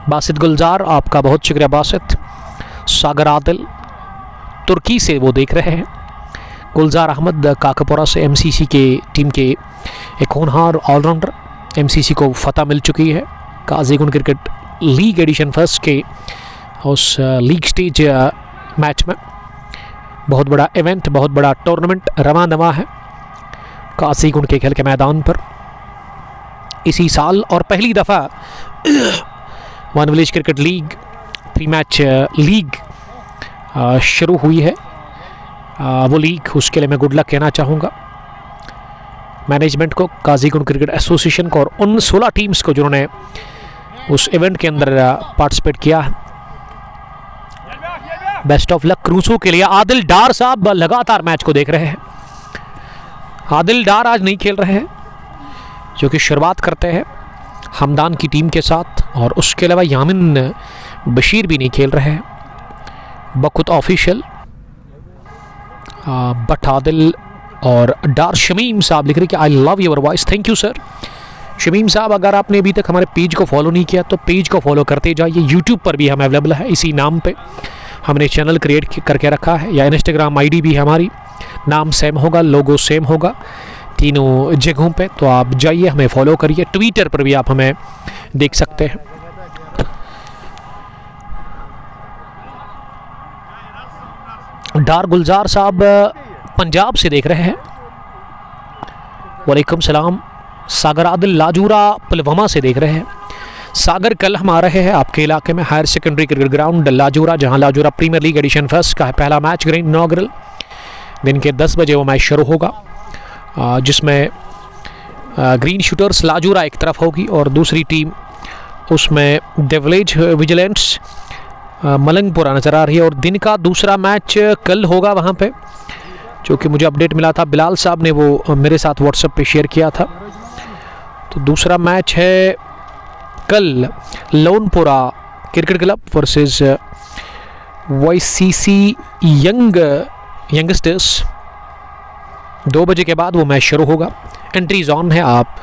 [SPEAKER 1] बासित गुलजार, आपका बहुत शुक्रिया बासित। सागर आदिल तुर्की से वो देख रहे हैं। गुलजार अहमद काकापुरा से एमसीसी के टीम के एक होनहार ऑलराउंडर, एमसीसी को फतह मिल चुकी है Qazigund cricket league edition first के उस लीग स्टेज मैच में। बहुत बड़ा इवेंट, बहुत बड़ा टूर्नामेंट रवा दवा है काजीगुंड के खेल के मैदान पर इसी साल और पहली दफ़ा one village cricket league 3 match league शुरू हुई है। वो लीग, उसके लिए मैं गुड लक कहना चाहूँगा मैनेजमेंट को, काजीगुंड क्रिकेट एसोसिएशन को और उन 16 टीम्स को जिन्होंने उस इवेंट के अंदर पार्टिसिपेट किया है। बेस्ट ऑफ लक क्रूसो के लिए। आदिल डार साहब लगातार मैच को देख रहे हैं। आदिल डार आज नहीं खेल रहे हैं जो कि शुरुआत करते हैं हमदान की टीम के साथ और उसके अलावा यामिन बशीर भी नहीं खेल रहे हैं। बखुद ऑफिशियल बट आदिल और डार शमीम साहब लिख रहे कि I love your voice. Thank you sir. Shamim साहब अगर आपने अभी तक हमारे पेज को फॉलो नहीं किया तो पेज को फॉलो करते जाइए। यूट्यूब पर भी हम अवेलेबल है इसी नाम पे, हमने चैनल क्रिएट करके रखा है, या इंस्टाग्राम आईडी भी हमारी, नाम सेम होगा, लोगो सेम होगा तीनों जगहों पे, तो आप जाइए हमें फॉलो करिए। ट्विटर पर भी आप हमें देख सकते हैं। डार गुलजार साहब पंजाब से देख रहे हैं। वालेकुम सलाम। सागर आदिल लाजूरा पुलवामा से देख रहे हैं। सागर कल हम आ रहे हैं आपके इलाके में हायर सेकेंडरी क्रिकेट ग्राउंड लाजूरा, जहां लाजूरा प्रीमियर लीग एडिशन फर्स्ट का है पहला मैच, ग्रैंड इनॉग्रल दिन के 10 बजे वो मैच शुरू होगा, जिसमें ग्रीन शूटर्स लाजूरा एक तरफ होगी और दूसरी टीम उसमें डेविलेज विजिलेंट्स मलंगपुरा नज़र आ रही है। और दिन का दूसरा मैच कल होगा वहाँ पे, जो कि मुझे अपडेट मिला था, बिलाल साहब ने वो मेरे साथ व्हाट्सएप पे शेयर किया था। तो दूसरा मैच है कल Lonpura cricket club versus YCC youngsters. 2 बजे के बाद वो मैच शुरू होगा। एंट्रीज ऑन है, आप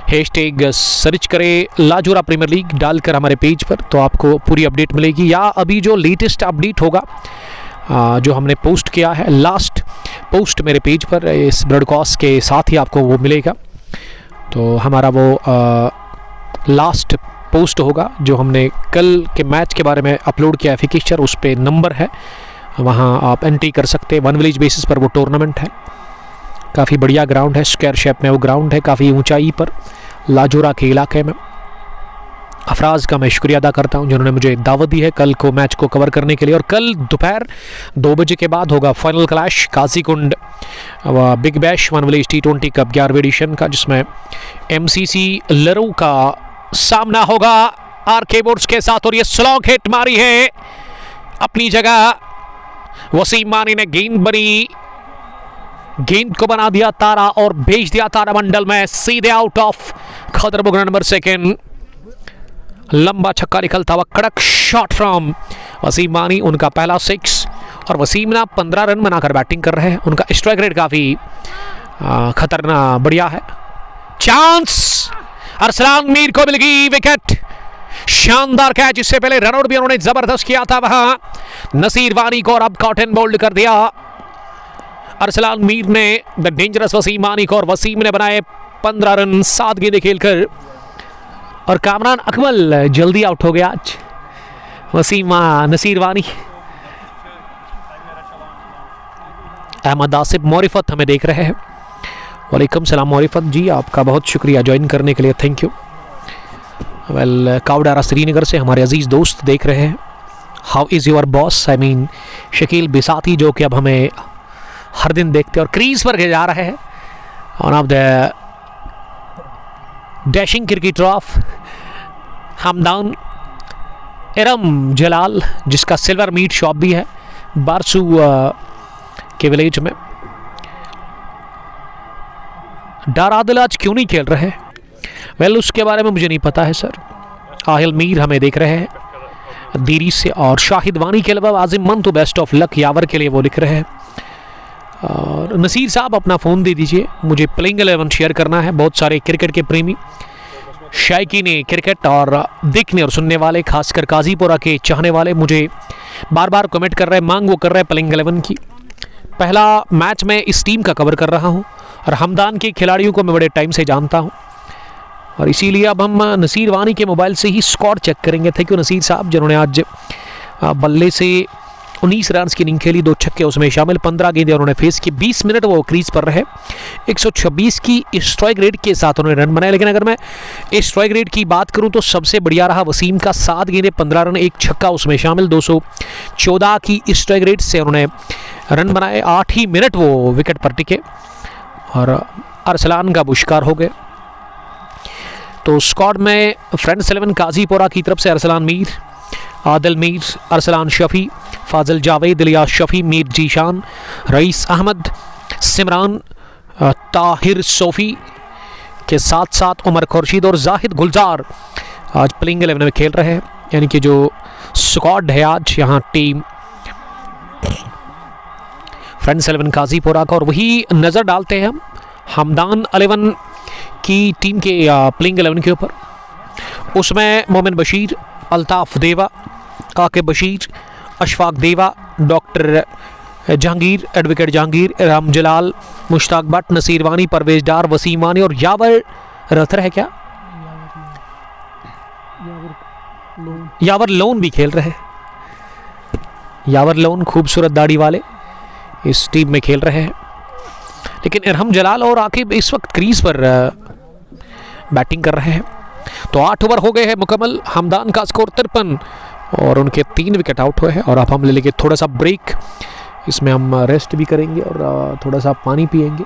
[SPEAKER 1] हैशटैग सर्च करें लाजूरा प्रीमियर लीग डालकर हमारे पेज पर, तो आपको पूरी अपडेट मिलेगी। या अभी जो लेटेस्ट अपडेट होगा जो हमने पोस्ट किया है, लास्ट पोस्ट मेरे पेज पर इस ब्रॉडकास्ट के साथ ही आपको वो मिलेगा। तो हमारा वो लास्ट पोस्ट होगा जो हमने कल के मैच के बारे में अपलोड किया है फिक्सचर, उस पर नंबर है, वहाँ आप एंट्री कर सकते हैं। 1 विलेज बेसिस पर वो टूर्नामेंट है। काफ़ी बढ़िया ग्राउंड है, स्क्वायर शेप में वो ग्राउंड है, काफ़ी ऊंचाई पर लाजूरा के इलाके में। अफराज का मैं शुक्रिया अदा करता हूं जिन्होंने मुझे दावत दी है कल को मैच को कवर करने के लिए। और कल दोपहर 2 बजे के बाद होगा final clash Qazigund big bash 1 village T20 cup 11वीं एडिशन का, जिसमें MCC लरू का सामना होगा RK बोर्ड्स के साथ। और ये स्लॉग हिट मारी है अपनी जगह, वसीम मानी ने गेंद को बना दिया तारा और भेज दिया तारामंडल में सीधे आउट ऑफ खदरबुग नंबर 2। लंबा छक्का निकलता हुआ कड़क शॉट फ्रॉम वसीम मानी, उनका पहला 6। और वसीम ना 15 रन बनाकर बैटिंग कर रहे हैं। उनका स्ट्राइक रेट काफी खतरनाक बढ़िया है। चांस अरसलान मीर को मिल गई विकेट, शानदार कैच। इससे पहले रनआउट भी उन्होंने जबरदस्त किया था वहां नसीर वानी को, और अब कॉटन बोल्ड कर दिया अरसलान मीर ने द डेंजरस वसीम मानी को। और वसीम ने बनाए 15 रन 7 गेंदें खेलकर। और कामरान अकमल जल्दी आउट हो गया आज। वसीम नसीर वानी, अहमद आसिफ मोरिफत हमें देख रहे हैं। वालेकुम सलाम मोरिफत जी, आपका बहुत शुक्रिया ज्वाइन करने के लिए, thank you. Well Kawdara Srinagar से हमारे अजीज दोस्त देख रहे हैं। How is your boss, I mean Shakeel Bisati, जो कि अब हमें हर दिन देखते और क्रीज पर जा रहे हैं। One of the dashing cricketer of Hamdan Iram Jalal, जिसका सिल्वर मीट शॉप भी है बारसू के विलेज में। डारादिल आज क्यों नहीं खेल रहे? वेल उसके बारे में मुझे नहीं पता है सर। आहिल मीर हमें देख रहे हैं देरी से। और शाहिद वानी के अलावा आजिम मन तो बेस्ट ऑफ लक यावर के लिए वो लिख रहे हैं। और नसीर साहब अपना फ़ोन दे दीजिए, मुझे प्लेइंग 11 शेयर करना है। बहुत सारे क्रिकेट के प्रेमी शायकीन क्रिकेट और देखने और सुनने वाले, खासकर काजीपुरा के चाहने वाले मुझे बार बार कमेंट कर रहे हैं, मांग वो कर रहे हैं प्लेइंग 11 की। पहला मैच मैं इस टीम का कवर कर रहा हूं और हमदान के खिलाड़ियों को मैं बड़े टाइम से जानता हूं, और इसीलिए अब हम नसीर वानी के मोबाइल से ही स्कोर चेक करेंगे। थैंक यू नसीर साहब, जिन्होंने आज बल्ले से 19 रन की इनिंग खेली, 2 छक्के उसमें शामिल, 15 गेंदें उन्होंने फेस की, 20 मिनट वो क्रीज पर रहे। 126 की स्ट्राइक रेट के साथ उन्होंने रन बनाए। लेकिन अगर मैं स्ट्राइक रेट की बात करूं तो सबसे बढ़िया रहा वसीम का, 7 गेंदें 15 रन, 1 छक्का उसमें शामिल, 214 की स्ट्राइक रेट से उन्होंने रन बनाए। 8 ही मिनट वो विकेट पर टिके और अरसलान का बुशकार हो गए। तो स्क्वाड में फ्रेंड्स 11 काजीपुरा की तरफ से अरसलान मीर, आदिल मीर, अरसलान शफी, फाजिल जावेद, इलियास शफी, मीर जीशान, रईस अहमद, सिमरान, ताहिर सोफी के साथ साथ उमर खुर्शीद और जाहिद गुलजार आज प्लेइंग 11 में खेल रहे हैं। यानी कि जो स्क्वाड है आज यहाँ टीम फ्रेंड्स 11 काजीपुरा का। और वही नज़र डालते हैं हम हमदान 11 की टीम के प्लेइंग 11 के ऊपर। उसमें मोमिन बशीर, अल्ताफ़ देवा, काके बशीर, अशफाक देवा, डॉक्टर जहांगीर, एडवोकेट जहांगीर, राम जलाल, मुश्ताक भट्ट, नसीर वानी, परवेज डार, वसीम वानी और यावर रथर है क्या, यावर लोन भी खेल रहे हैं। यावर लोन खूबसूरत दाढ़ी वाले इस टीम में खेल रहे हैं। लेकिन इरहम जलाल और आकिब इस वक्त क्रीज पर बैटिंग कर रहे हैं। तो 8 ओवर हो गए हैं मुकम्मल। हमदान का स्कोर 53 और उनके 3 विकेट आउट हुए हैं। और अब हम ले लेंगे थोड़ा सा ब्रेक, इसमें हम रेस्ट भी करेंगे और थोड़ा सा पानी पिएंगे।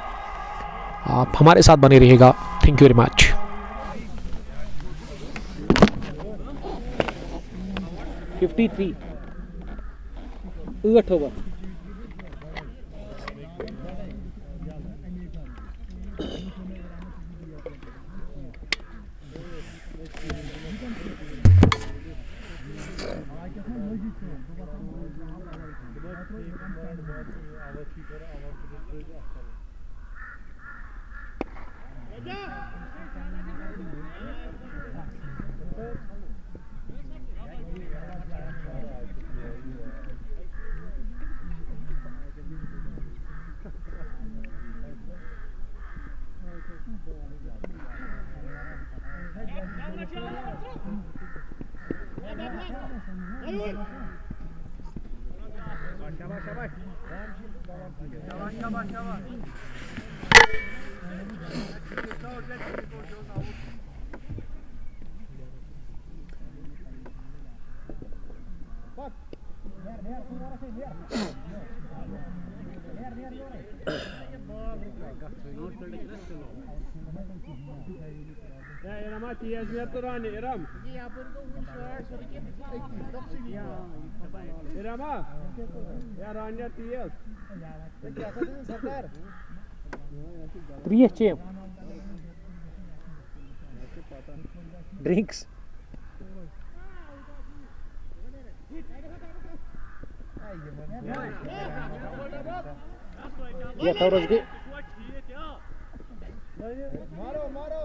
[SPEAKER 1] आप हमारे साथ बने रहिएगा। Thank you very much. Drinks या थोड़ा सा मारो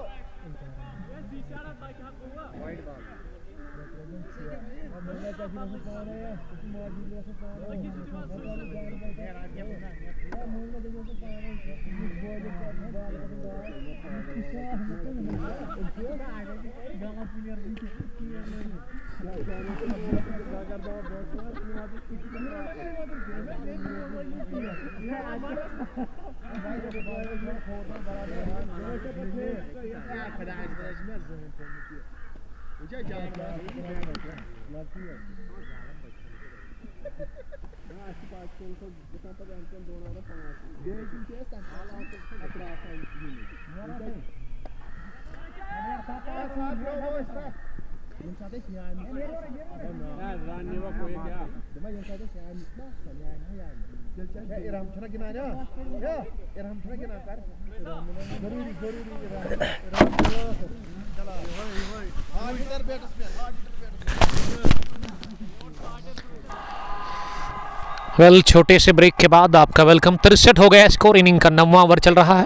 [SPEAKER 1] वेल, छोटे से ब्रेक के बाद आपका वेलकम। 63 हो गया स्कोर। इनिंग का 9वां ओवर चल रहा है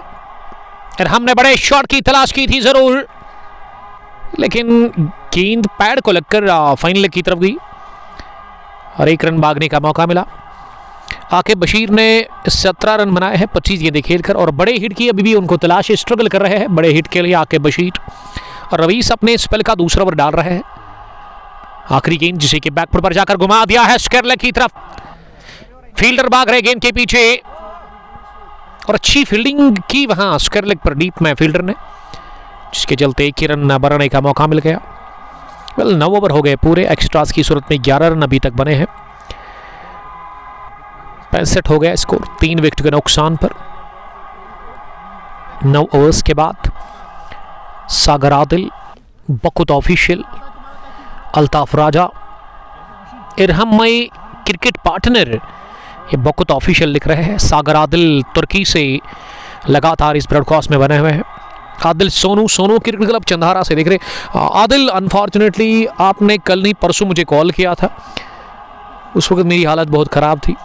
[SPEAKER 1] और हमने बड़े शॉट की तलाश की थी जरूर, लेकिन गेंद पैड को लगकर फाइनल की तरफ गई और 1 रन भागने का मौका मिला। आके बशीर ने 17 रन बनाए हैं 25 गेंदें खेलकर और बड़े हिट की अभी भी उनको तलाश, स्ट्रगल कर रहे हैं बड़े हिट के लिए आके बशीर। और रवीस अपने स्पेल का दूसरा ओवर डाल रहे हैं। आखिरी गेंद जिसे कि बैकफुट पर जाकर घुमा दिया है स्क्वायर लेग की तरफ। फील्डर भाग रहे गेंद के पीछे और अच्छी फील्डिंग की वहां स्क्वायर लेग पर डीप में फील्डर ने, जिसके चलते 1 रन बनाने का मौका मिल गया। वेल, 9 ओवर हो गए पूरे। एक्स्ट्रास की सूरत में 11 रन अभी तक बने हैं। 65 हो गया स्कोर 3 विकेट के नुकसान पर। 9 ओवर्स के बाद सागर आदिल, बकुत ऑफिशियल, अल्ताफ राजा, इरहम मई क्रिकेट पार्टनर, ये बकुत ऑफिशियल लिख रहे हैं। सागर आदिल तुर्की से लगातार इस ब्रॉडकास्ट में बने हुए हैं। आदिल सोनू क्रिकेट क्लब चंदारा से देख रहे। आदिल, अनफॉर्चुनेटली आपने कल नहीं परसों मुझे कॉल किया था, उस वक्त मेरी हालत बहुत ख़राब थी,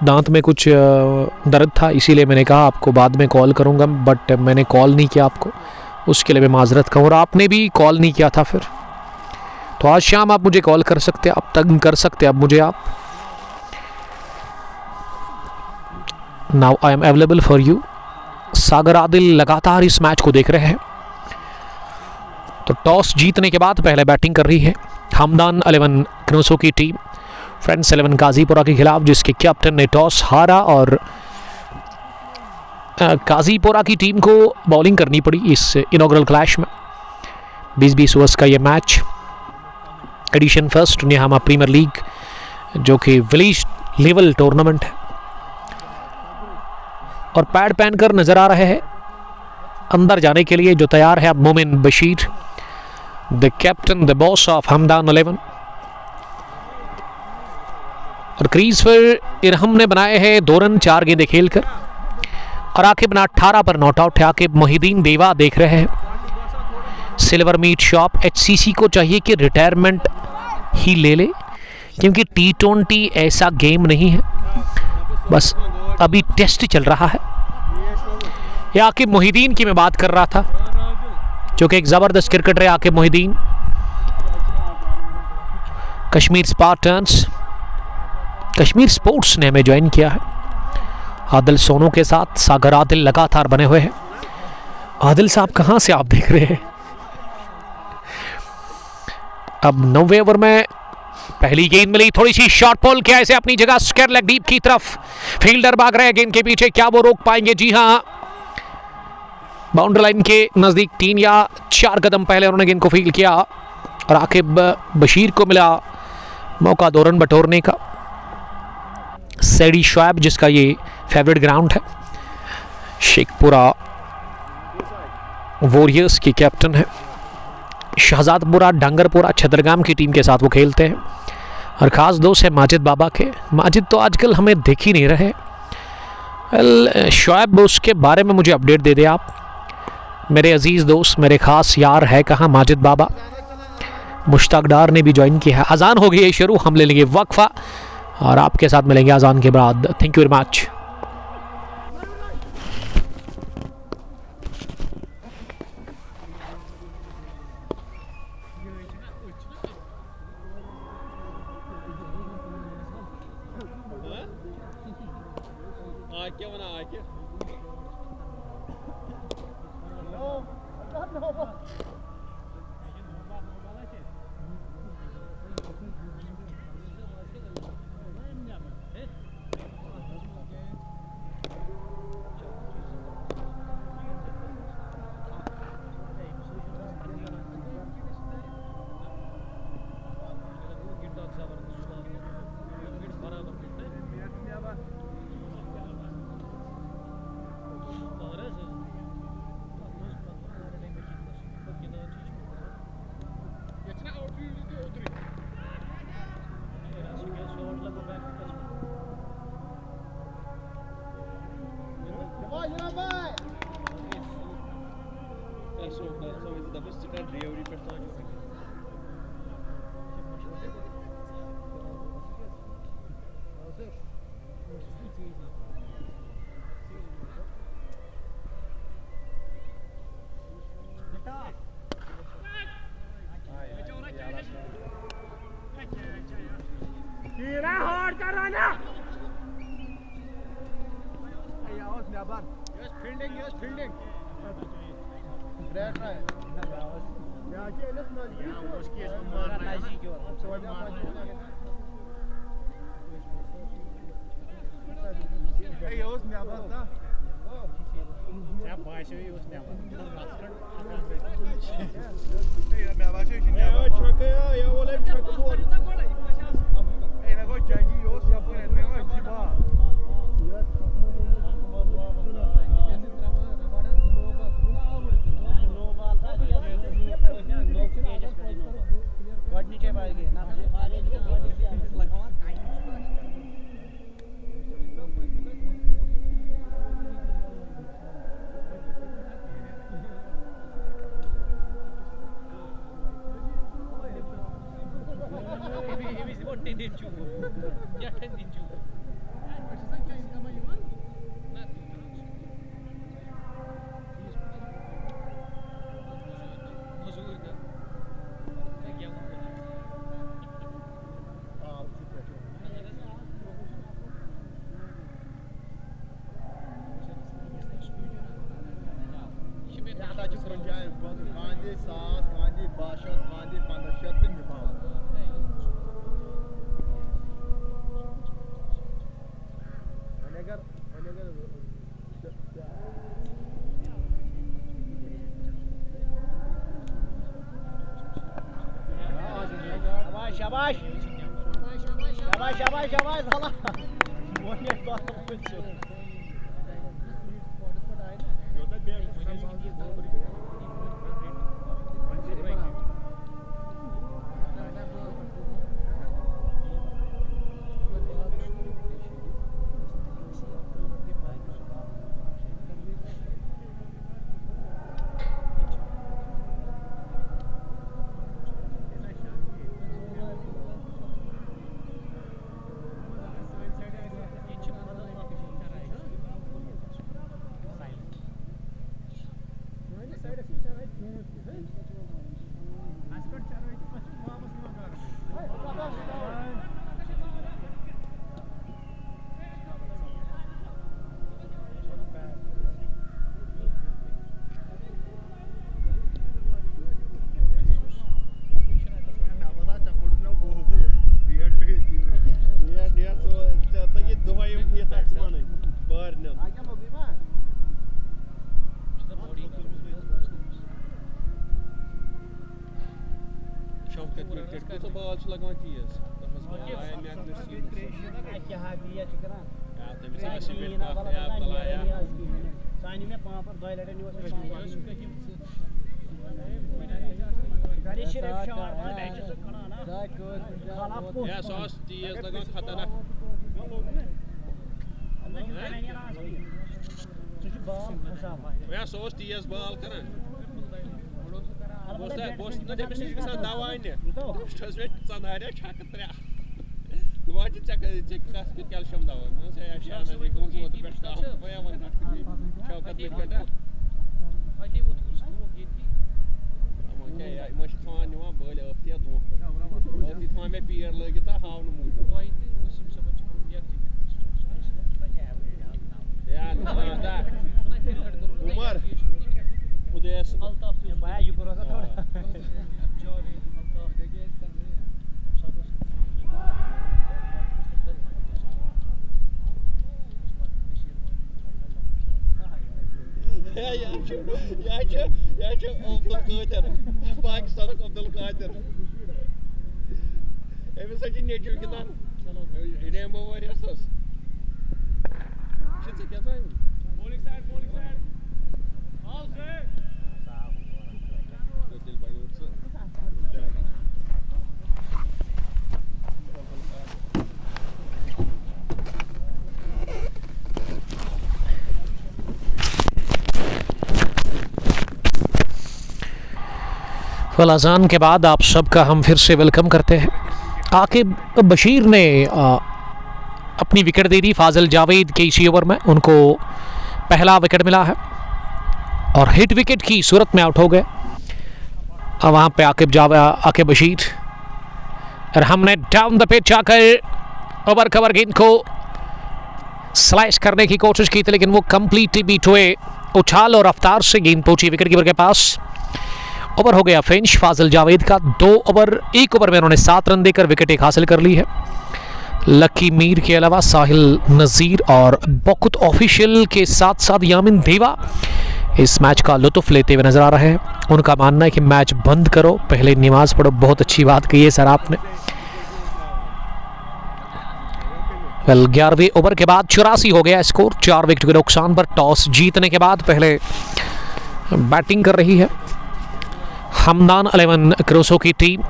[SPEAKER 1] दांत में कुछ दर्द था, इसीलिए मैंने कहा आपको बाद में कॉल करूंगा, बट मैंने कॉल नहीं किया आपको, उसके लिए मैं माजरत कहूँ। और आपने भी कॉल नहीं किया था फिर, तो आज शाम आप मुझे कॉल कर सकते हैं, अब तक कर सकते हैं अब मुझे आप। Now I am available for you. Sagar Adil लगातार इस मैच को देख रहे हैं। तो टॉस जीतने के बाद पहले बैटिंग कर रही है हमदान 11 क्रोसो की टीम फ्रेंड्स 11 गाजीपुरा के खिलाफ, जिसके कैप्टन ने टॉस हारा और गाजीपुरा की टीम को बॉलिंग करनी पड़ी इस इनॉग्रल क्लैश में। 20-20 ओवर्स का ये match, addition first निहामा premier league, जो कि विलेज लेवल टूर्नामेंट है। और पैड पहनकर नजर आ रहे हैं अंदर जाने के लिए, जो तैयार है अब मोमिन Bashir, the captain, the boss of Hamdan 11। और क्रीज पर इरहम ने बनाए हैं 2 रन 4 गेंदें खेलकर, और आकिब ना 18 पर नॉट आउट है। आकिब मोहिदीन देवा देख रहे हैं। सिल्वर मीट शॉप, HCC को चाहिए कि रिटायरमेंट ही ले ले, क्योंकि T20 ऐसा गेम नहीं है, बस अभी टेस्ट चल रहा है। ये आकिब मोहिदीन की मैं बात कर रहा था, जो कि एक ज़बरदस्त क्रिकेटर है आकिब मोहिदीन। कश्मीर स्पार्टन्स, कश्मीर स्पोर्ट्स ने हमें ज्वाइन किया है। आदिल सोनू के साथ सागर आदिल लगातार बने हुए हैं। आदिल साहब कहाँ से आप देख रहे हैं? अब 9वें ओवर में पहली गेंद मिली, थोड़ी सी शॉर्ट बॉल, क्या ऐसे अपनी जगह स्क्वायर लेग डीप की तरफ फील्डर भाग रहे हैं गेंद के पीछे, क्या वो रोक पाएंगे? जी हाँ, बाउंड्री लाइन के नजदीक 3 या 4 कदम पहले उन्होंने गेंद को फील्ड किया, और आकिब बशीर को मिला मौका 2 रन बटोरने का। सैडी शुएब, जिसका ये फेवरेट ग्राउंड है, शेखपुरा वॉरियर्स की कैप्टन है। शहजादपुरा, डांगरपुरा, छतरगाम की टीम के साथ वो खेलते हैं, और ख़ास दोस्त है माजिद बाबा के। माजिद तो आजकल हमें देख ही नहीं रहे। शुएब, उसके बारे में मुझे अपडेट दे दे आप। मेरे अजीज़ दोस्त, मेरे ख़ास यार है कहाँ माजिद बाबा। मुश्ताक डार ने भी ज्वाइन किया है। अजान हो गई है शुरू, हम ले लेंगे वक्फा और आपके साथ मिलेंगे अजान के बाद। Thank you very much.
[SPEAKER 2] शाबाश शाबाश शाबाश शाबाश साला मोने बात कुछ
[SPEAKER 1] अज़ान के बाद आप सबका हम फिर से वेलकम करते हैं। आकिब बशीर ने अपनी विकेट दे दी फाजिल जावेद के इसी ओवर में, उनको पहला विकेट मिला है और हिट विकेट की सूरत में आउट हो गए। अब वहाँ पे आकिब बशीर और हमने डाउन द पिच आकर ओवर कवर गेंद को स्लैश करने की कोशिश की थी, लेकिन वो कंप्लीटली बीट हुए। उछाल और रफ्तार से गेंद पहुंची विकेट कीपर के पास। ओवर हो गया फिनिश फाजिल जावेद का। 2 ओवर 1 ओवर में उन्होंने 7 रन देकर विकेट एक हासिल कर ली है। लकी मीर के अलावा साहिल नज़ीर और बकुत ऑफिशियल के साथ साथ यामिन देवा इस मैच का लुत्फ लेते हुए नजर आ रहे हैं। उनका मानना है कि मैच बंद करो, पहले नमाज पढ़ो। बहुत अच्छी बात कही है सर आपने। 11वें ओवर के बाद 84 हो गया स्कोर, 4 विकेट के नुकसान पर। टॉस जीतने के बाद पहले बैटिंग कर रही है हमदान 11 क्रोसो की टीम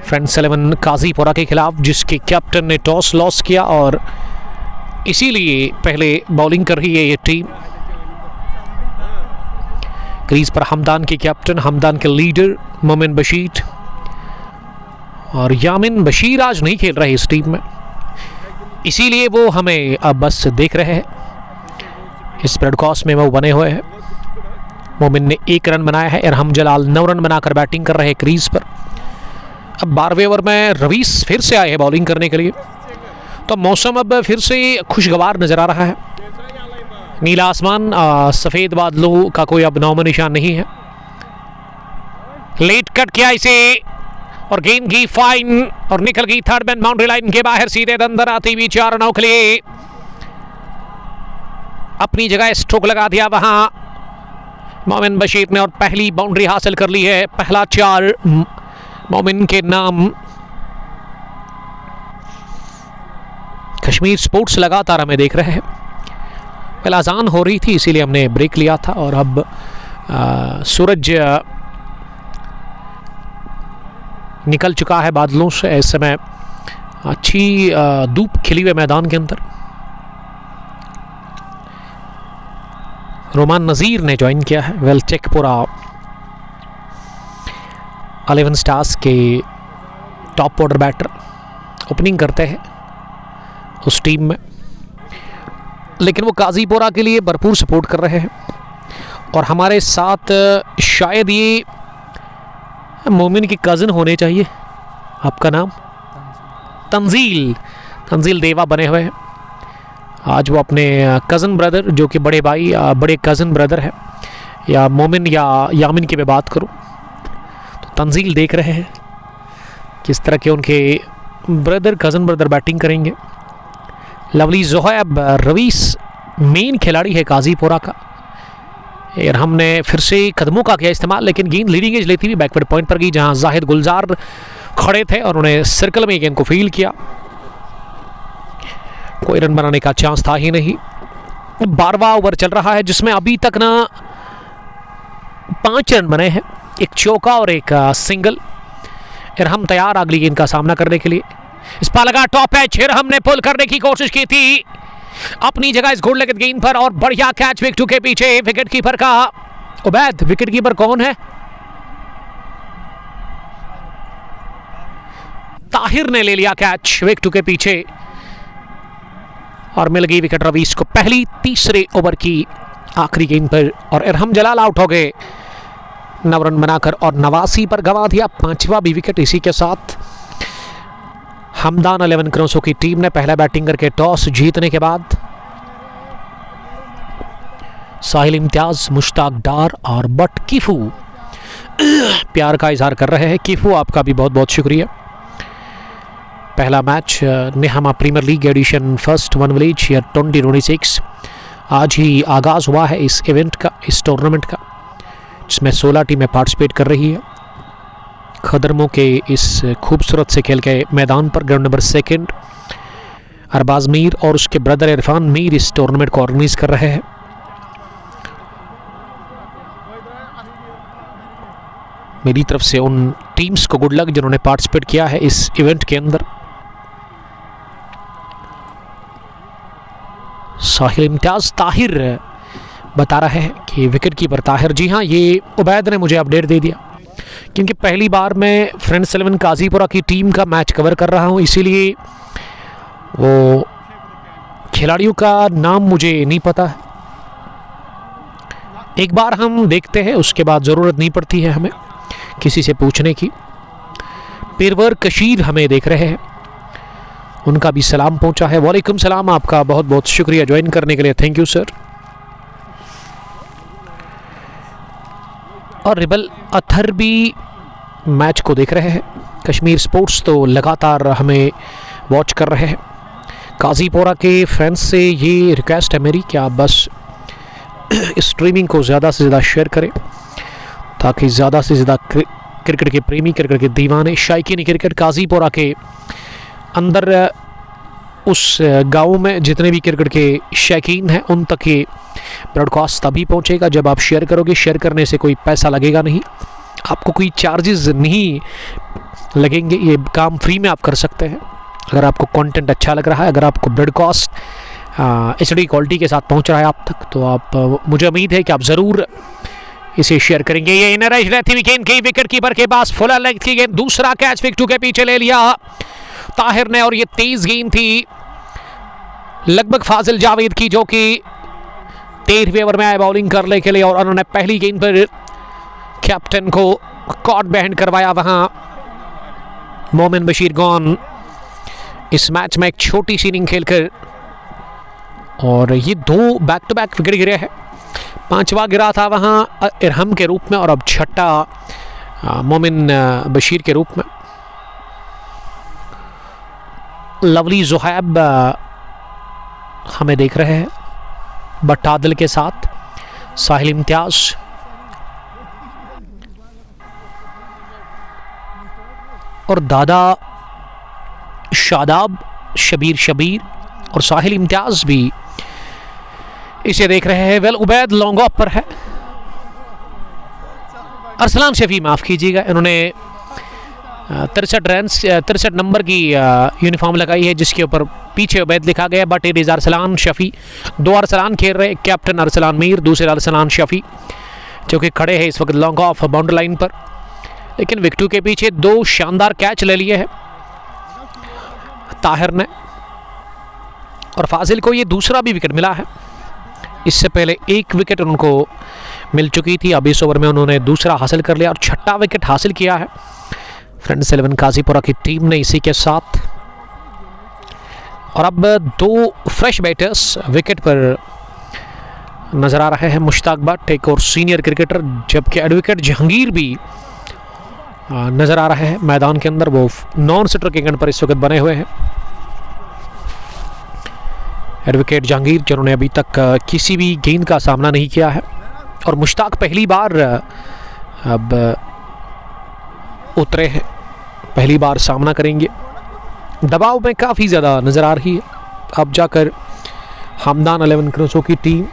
[SPEAKER 1] फ्रेंड्स 11 काजीपुरा के खिलाफ, जिसके कैप्टन ने टॉस लॉस किया और इसीलिए पहले बॉलिंग कर रही है ये टीम। क्रीज पर हमदान के कैप्टन, हमदान के लीडर मोमिन बशीर, और यामिन बशीर आज नहीं खेल रहे इस टीम में, इसीलिए वो हमें अब बस देख रहे हैं। इस ब्रॉडकास्ट में वो बने हुए हैं। मोमिन ने 1 रन बनाया है, इरहम जलाल 9 रन बनाकर बैटिंग कर रहे हैं क्रीज पर। अब 12वें ओवर में रवीस फिर से आए हैं बॉलिंग करने के लिए, तो मौसम अब फिर से खुशगवार नजर आ रहा है। नीला आसमान, सफ़ेद बादलों का कोई अब नामो निशान नहीं है। लेट कट किया इसे और गेंद की फाइन और निकल गई थर्ड मैन बाउंड्री लाइन के बाहर, सीधे अंदर आती हुई 4 रनों के लिए अपनी जगह स्ट्रोक लगा दिया वहां मोमिन बशीर ने और पहली बाउंड्री हासिल कर ली है। पहला 4 मोमिन के नाम। कश्मीर स्पोर्ट्स लगातार हमें देख रहे हैं। पहले अजान हो रही थी इसीलिए हमने ब्रेक लिया था और अब सूरज निकल चुका है बादलों से। इस समय अच्छी धूप खिली हुई मैदान के अंदर। रोमान नज़ीर ने ज्वाइन किया है। वेल चेकपुरा 11 स्टार्स के टॉप ऑर्डर बैटर ओपनिंग करते हैं उस टीम में, लेकिन वो काजीपुरा के लिए भरपूर सपोर्ट कर रहे हैं। और हमारे साथ शायद ये मोमिन की कज़न होने चाहिए। आपका नाम? तंजील देवा बने हुए हैं। आज वो अपने कज़न ब्रदर, जो कि बड़े भाई बड़े कज़न ब्रदर है, या मोमिन या यामिन की मैं बात करूं तो तंजील देख रहे हैं किस तरह के उनके कज़न ब्रदर बैटिंग करेंगे। लवली ज़ोहैब रवीस मेन खिलाड़ी है काजीपुरा का। और हमने फिर से कदमों का किया इस्तेमाल, लेकिन गेंद लीडिंग एज लेती हुई बैकवर्ड पॉइंट पर गई, जहां जाहिद गुलजार खड़े थे और उन्हें सर्कल में गेंद को फील किया। कोई रन बनाने का चांस था ही नहीं। 12वां ओवर चल रहा है, जिसमें अभी तक ना 5 रन बने हैं, एक चौका और एक सिंगल। और हम तैयार अगली गेंद का सामना करने के लिए। इस पर लगा टॉप एज, हमने पुल करने की कोशिश की थी अपनी जगह इस घोड़ लगत गेंद पर, और बढ़िया कैच विकेट के पीछे विकेट कीपर का। उबैद, विकेट कीपर कौन है? ताहिर ने ले लिया कैच विकेट के पीछे और मिल गई विकेट रवीस को पहली तीसरे ओवर की आखिरी गेंद पर। और इरहम जलाल आउट हो गए 9 रन बनाकर, और 89 पर गंवा दिया 5वां भी विकेट। इसी के साथ हमदान 11 क्रॉसों की टीम ने पहला बैटिंग करके टॉस जीतने के बाद साहिल इम्तियाज, मुश्ताक डार और बट कीफू प्यार का इजहार कर रहे हैं। कीफू, आपका भी बहुत बहुत शुक्रिया। पहला match Nehama premier league edition first one village year 2026 आज ही आगाज हुआ है इस इवेंट का, इस टूर्नामेंट का, जिसमें 16 टीमें पार्टिसिपेट कर रही है। खदरमों के इस खूबसूरत से खेल के मैदान पर ग्राउंड नंबर 2 अरबाज मीर और उसके ब्रदर इरफान मीर इस टूर्नामेंट को ऑर्गेनाइज कर रहे हैं। मेरी तरफ से उन टीम्स को गुड लक जिन्होंने पार्टिसिपेट किया है इस इवेंट के अंदर। साहिल इम्तियाज ताहिर बता रहा है कि विकेट कीपर ताहिर। जी हाँ, ये उबैद ने मुझे अपडेट दे दिया, क्योंकि पहली बार मैं फ्रेंड्स 11 काजीपुरा की टीम का मैच कवर कर रहा हूँ, इसीलिए वो खिलाड़ियों का नाम मुझे नहीं पता है। एक बार हम देखते हैं, उसके बाद ज़रूरत नहीं पड़ती है हमें किसी से पूछने की। पेरवर कशीर हमें देख रहे हैं, उनका भी सलाम पहुंचा है। वालेकुम सलाम, आपका बहुत बहुत शुक्रिया ज्वाइन करने के लिए, थैंक यू सर। और रिबल अथर भी मैच को देख रहे हैं। कश्मीर स्पोर्ट्स तो लगातार हमें वॉच कर रहे हैं। काजीपुरा के फैंस से ये रिक्वेस्ट है मेरी कि आप बस स्ट्रीमिंग को ज़्यादा से ज़्यादा शेयर करें, ताकि ज़्यादा से ज़्यादा क्रिकेट के प्रेमी, क्रिकेट के दीवाने, शायकीन क्रिकेट काजीपुरा के अंदर उस गांव में जितने भी क्रिकेट के शौकीन हैं उन तक ये ब्रॉडकास्ट तभी पहुंचेगा जब आप शेयर करोगे। शेयर करने से कोई पैसा लगेगा नहीं, आपको कोई चार्जेस नहीं लगेंगे, ये काम फ्री में आप कर सकते हैं। अगर आपको कंटेंट अच्छा लग रहा है, अगर आपको ब्रॉडकास्ट HD क्वालिटी के साथ पहुंच रहा है आप तक, तो आप मुझे उम्मीद है कि आप ज़रूर इसे शेयर करेंगे। ये इनर एज रहती हुई गेंद की विकेट कीपर के पास फुल लेग की गेंद, दूसरा कैच विकेट के पीछे ले लिया ताहिर ने, और ये तेज गेंद थी लगभग फाजिल जावेद की, जो कि 13वें ओवर में आए बॉलिंग करने के लिए, और उन्होंने पहली गेंद पर कैप्टन को कॉट बैंड करवाया। वहां मोमिन बशीर गॉन इस मैच में एक छोटी सी इनिंग खेलकर, और ये 2 बैक टू बैक विकेट गिरे हैं। 5वां गिरा था वहां इरहम के रूप में, और अब 6ठा मोमिन बशीर के रूप में। लवली ज़ोहैब हमें देख रहे हैं बट्टादिल के साथ, साहिल इम्तियाज, और दादा शादाब, शबीर और साहिल इम्तियाज भी इसे देख रहे हैं। वेल उबैद लॉन्ग ऑफ पर है, अरसलान शफी, माफ़ कीजिएगा, इन्होंने 63 नंबर की यूनिफॉर्म लगाई है जिसके ऊपर पीछे उबैद लिखा गया, but it is Arsalan Shafi. 2 Arsalan खेल रहे, कैप्टन अरसलान मीर, दूसरे अरसलान शफी, जो कि खड़े हैं इस वक्त लॉन्ग ऑफ बाउंड्री लाइन पर। लेकिन विकेटों के पीछे 2 शानदार कैच ले लिए हैं ताहिर ने, और फाजिल को ये दूसरा भी विकेट मिला है। इससे पहले 1 विकेट उनको मिल चुकी थी, अब इस ओवर में उन्होंने दूसरा हासिल कर लिया और 6ठा विकेट हासिल किया है फ्रेंड्स 11 काजीपुरा की टीम ने इसी के साथ। और अब 2 फ्रेश बैटर्स विकेट पर नजर आ रहे हैं, मुश्ताक भट्ट एक और सीनियर क्रिकेटर, जबकि एडवोकेट जहांगीर भी नजर आ रहे हैं मैदान के अंदर। वो नॉन स्ट्राइक एंड पर इस वक्त बने हुए हैं। एडवोकेट जहांगीर जिन्होंने अभी तक किसी भी गेंद का सामना नहीं किया है, और मुश्ताक पहली बार अब उतरे हैं, पहली बार सामना करेंगे। दबाव में काफ़ी ज़्यादा नज़र आ रही है। अब जाकर हमदान 11 क्रोसो की टीम,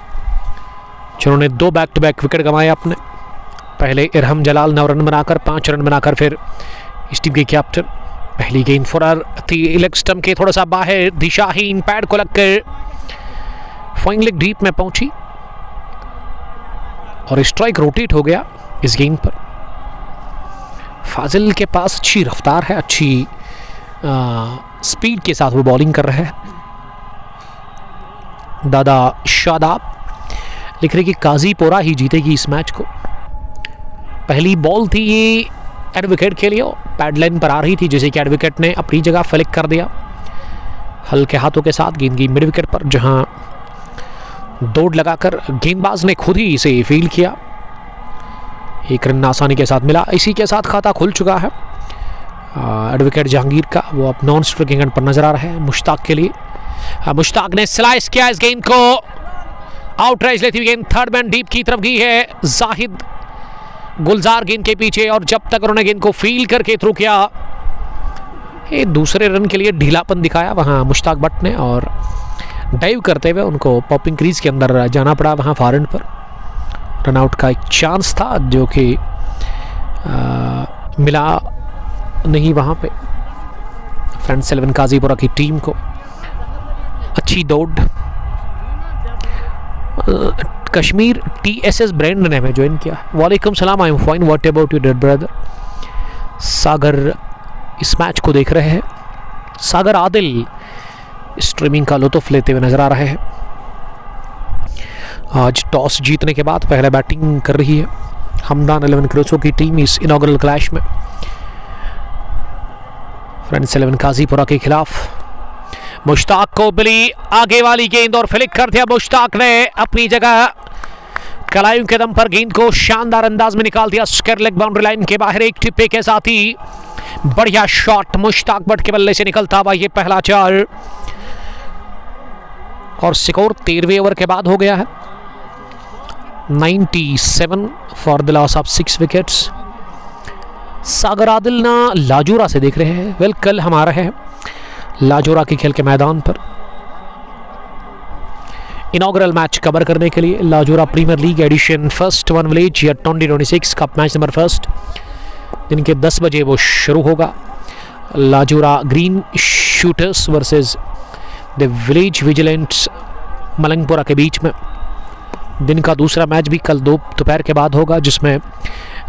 [SPEAKER 1] जिन्होंने 2 बैक टू बैक विकेट गंवाए अपने, पहले इरहम जलाल 9 रन बनाकर 5 रन बनाकर फिर इस टीम के कैप्टन। पहली गेंद फुरार थी लेग स्टंप के थोड़ा सा बाहर, दिशाहीन पैड को लगकर फाइन लेग डीप में पहुंची और स्ट्राइक रोटेट हो गया इस गेंद पर। फाजिल के पास अच्छी रफ्तार है, अच्छी स्पीड के साथ वो बॉलिंग कर रहे हैं। दादा शादाब लिख रहे कि काजीपुरा ही जीतेगी इस मैच को। पहली बॉल थी ये एडवोकेट के लिए, पैड लाइन पर आ रही थी, जिसे कि एडवोकेट ने अपनी जगह फ्लिक कर दिया हल्के हाथों के साथ गेंद की मिड विकेट पर, जहां दौड़ लगाकर गेंदबाज ने खुद ही इसे फील्ड किया। 1 रन आसानी के साथ मिला। इसी के साथ खाता खुल चुका है एडवोकेट जहांगीर का। वो अब नॉन स्ट्राइक एंड पर नजर आ रहे हैं मुश्ताक के लिए। मुश्ताक ने स्लाइस किया इस गेंद को, आउट राइज लेती हुई गेंद थर्ड मैन डीप की तरफ गई है। जाहिद गुलजार गेंद के पीछे, और जब तक उन्होंने गेंद को फील करके थ्रू किया, ये दूसरे रन के लिए ढीलापन दिखाया वहां मुश्ताक भट्ट ने, और डाइव करते हुए उनको पॉपिंग क्रीज के अंदर जाना पड़ा वहां फॉरएंड पर। रनआउट का एक चांस था जो कि मिला नहीं वहां पे फ्रेंड्स 11 काजीपुरा की टीम को। अच्छी दौड़। कश्मीर TSS ब्रांड ने हमें ज्वाइन किया। वालेकुम सलाम, I am fine, what about you dear brother. Sagar इस मैच को देख रहे हैं। सागर आदिल स्ट्रीमिंग का लुत्फ लेते हुए नजर आ रहे हैं। आज टॉस जीतने के बाद पहले बैटिंग कर रही है हमदान 11 क्रोसो की टीम इस इनॉग्रल क्लैश में फ्रेंड्स 11 काजीपुरा के खिलाफ। मुश्ताक को मिली आगे वाली गेंद और फ्लिक कर दिया मुश्ताक ने अपनी जगह। कलाइयों के दम पर गेंद को शानदार अंदाज में निकाल दिया स्क्वायर लेग बाउंड्री लाइन के बाहर। एक टिप्पे के साथ ही बढ़िया शॉट मुश्ताक भट्ट के बल्ले से निकलता हुआ ये पहला 4, और स्कोर 13वें ओवर के बाद हो गया है 97 for the loss of 6 wickets. Sagar Adil ना लाजोरा से देख रहे हैं। वेल, कल हम आ रहे हैं लाजोरा के खेल के मैदान पर इनॉग्रल मैच कवर करने के लिए। Lajora premier league edition first one village year 2026 cup match number first दिन के 10 बजे वो शुरू होगा। Lajora green shooters versus the village vigilantes Malangpura के बीच में। दिन का दूसरा मैच भी कल दोपहर के बाद होगा, जिसमें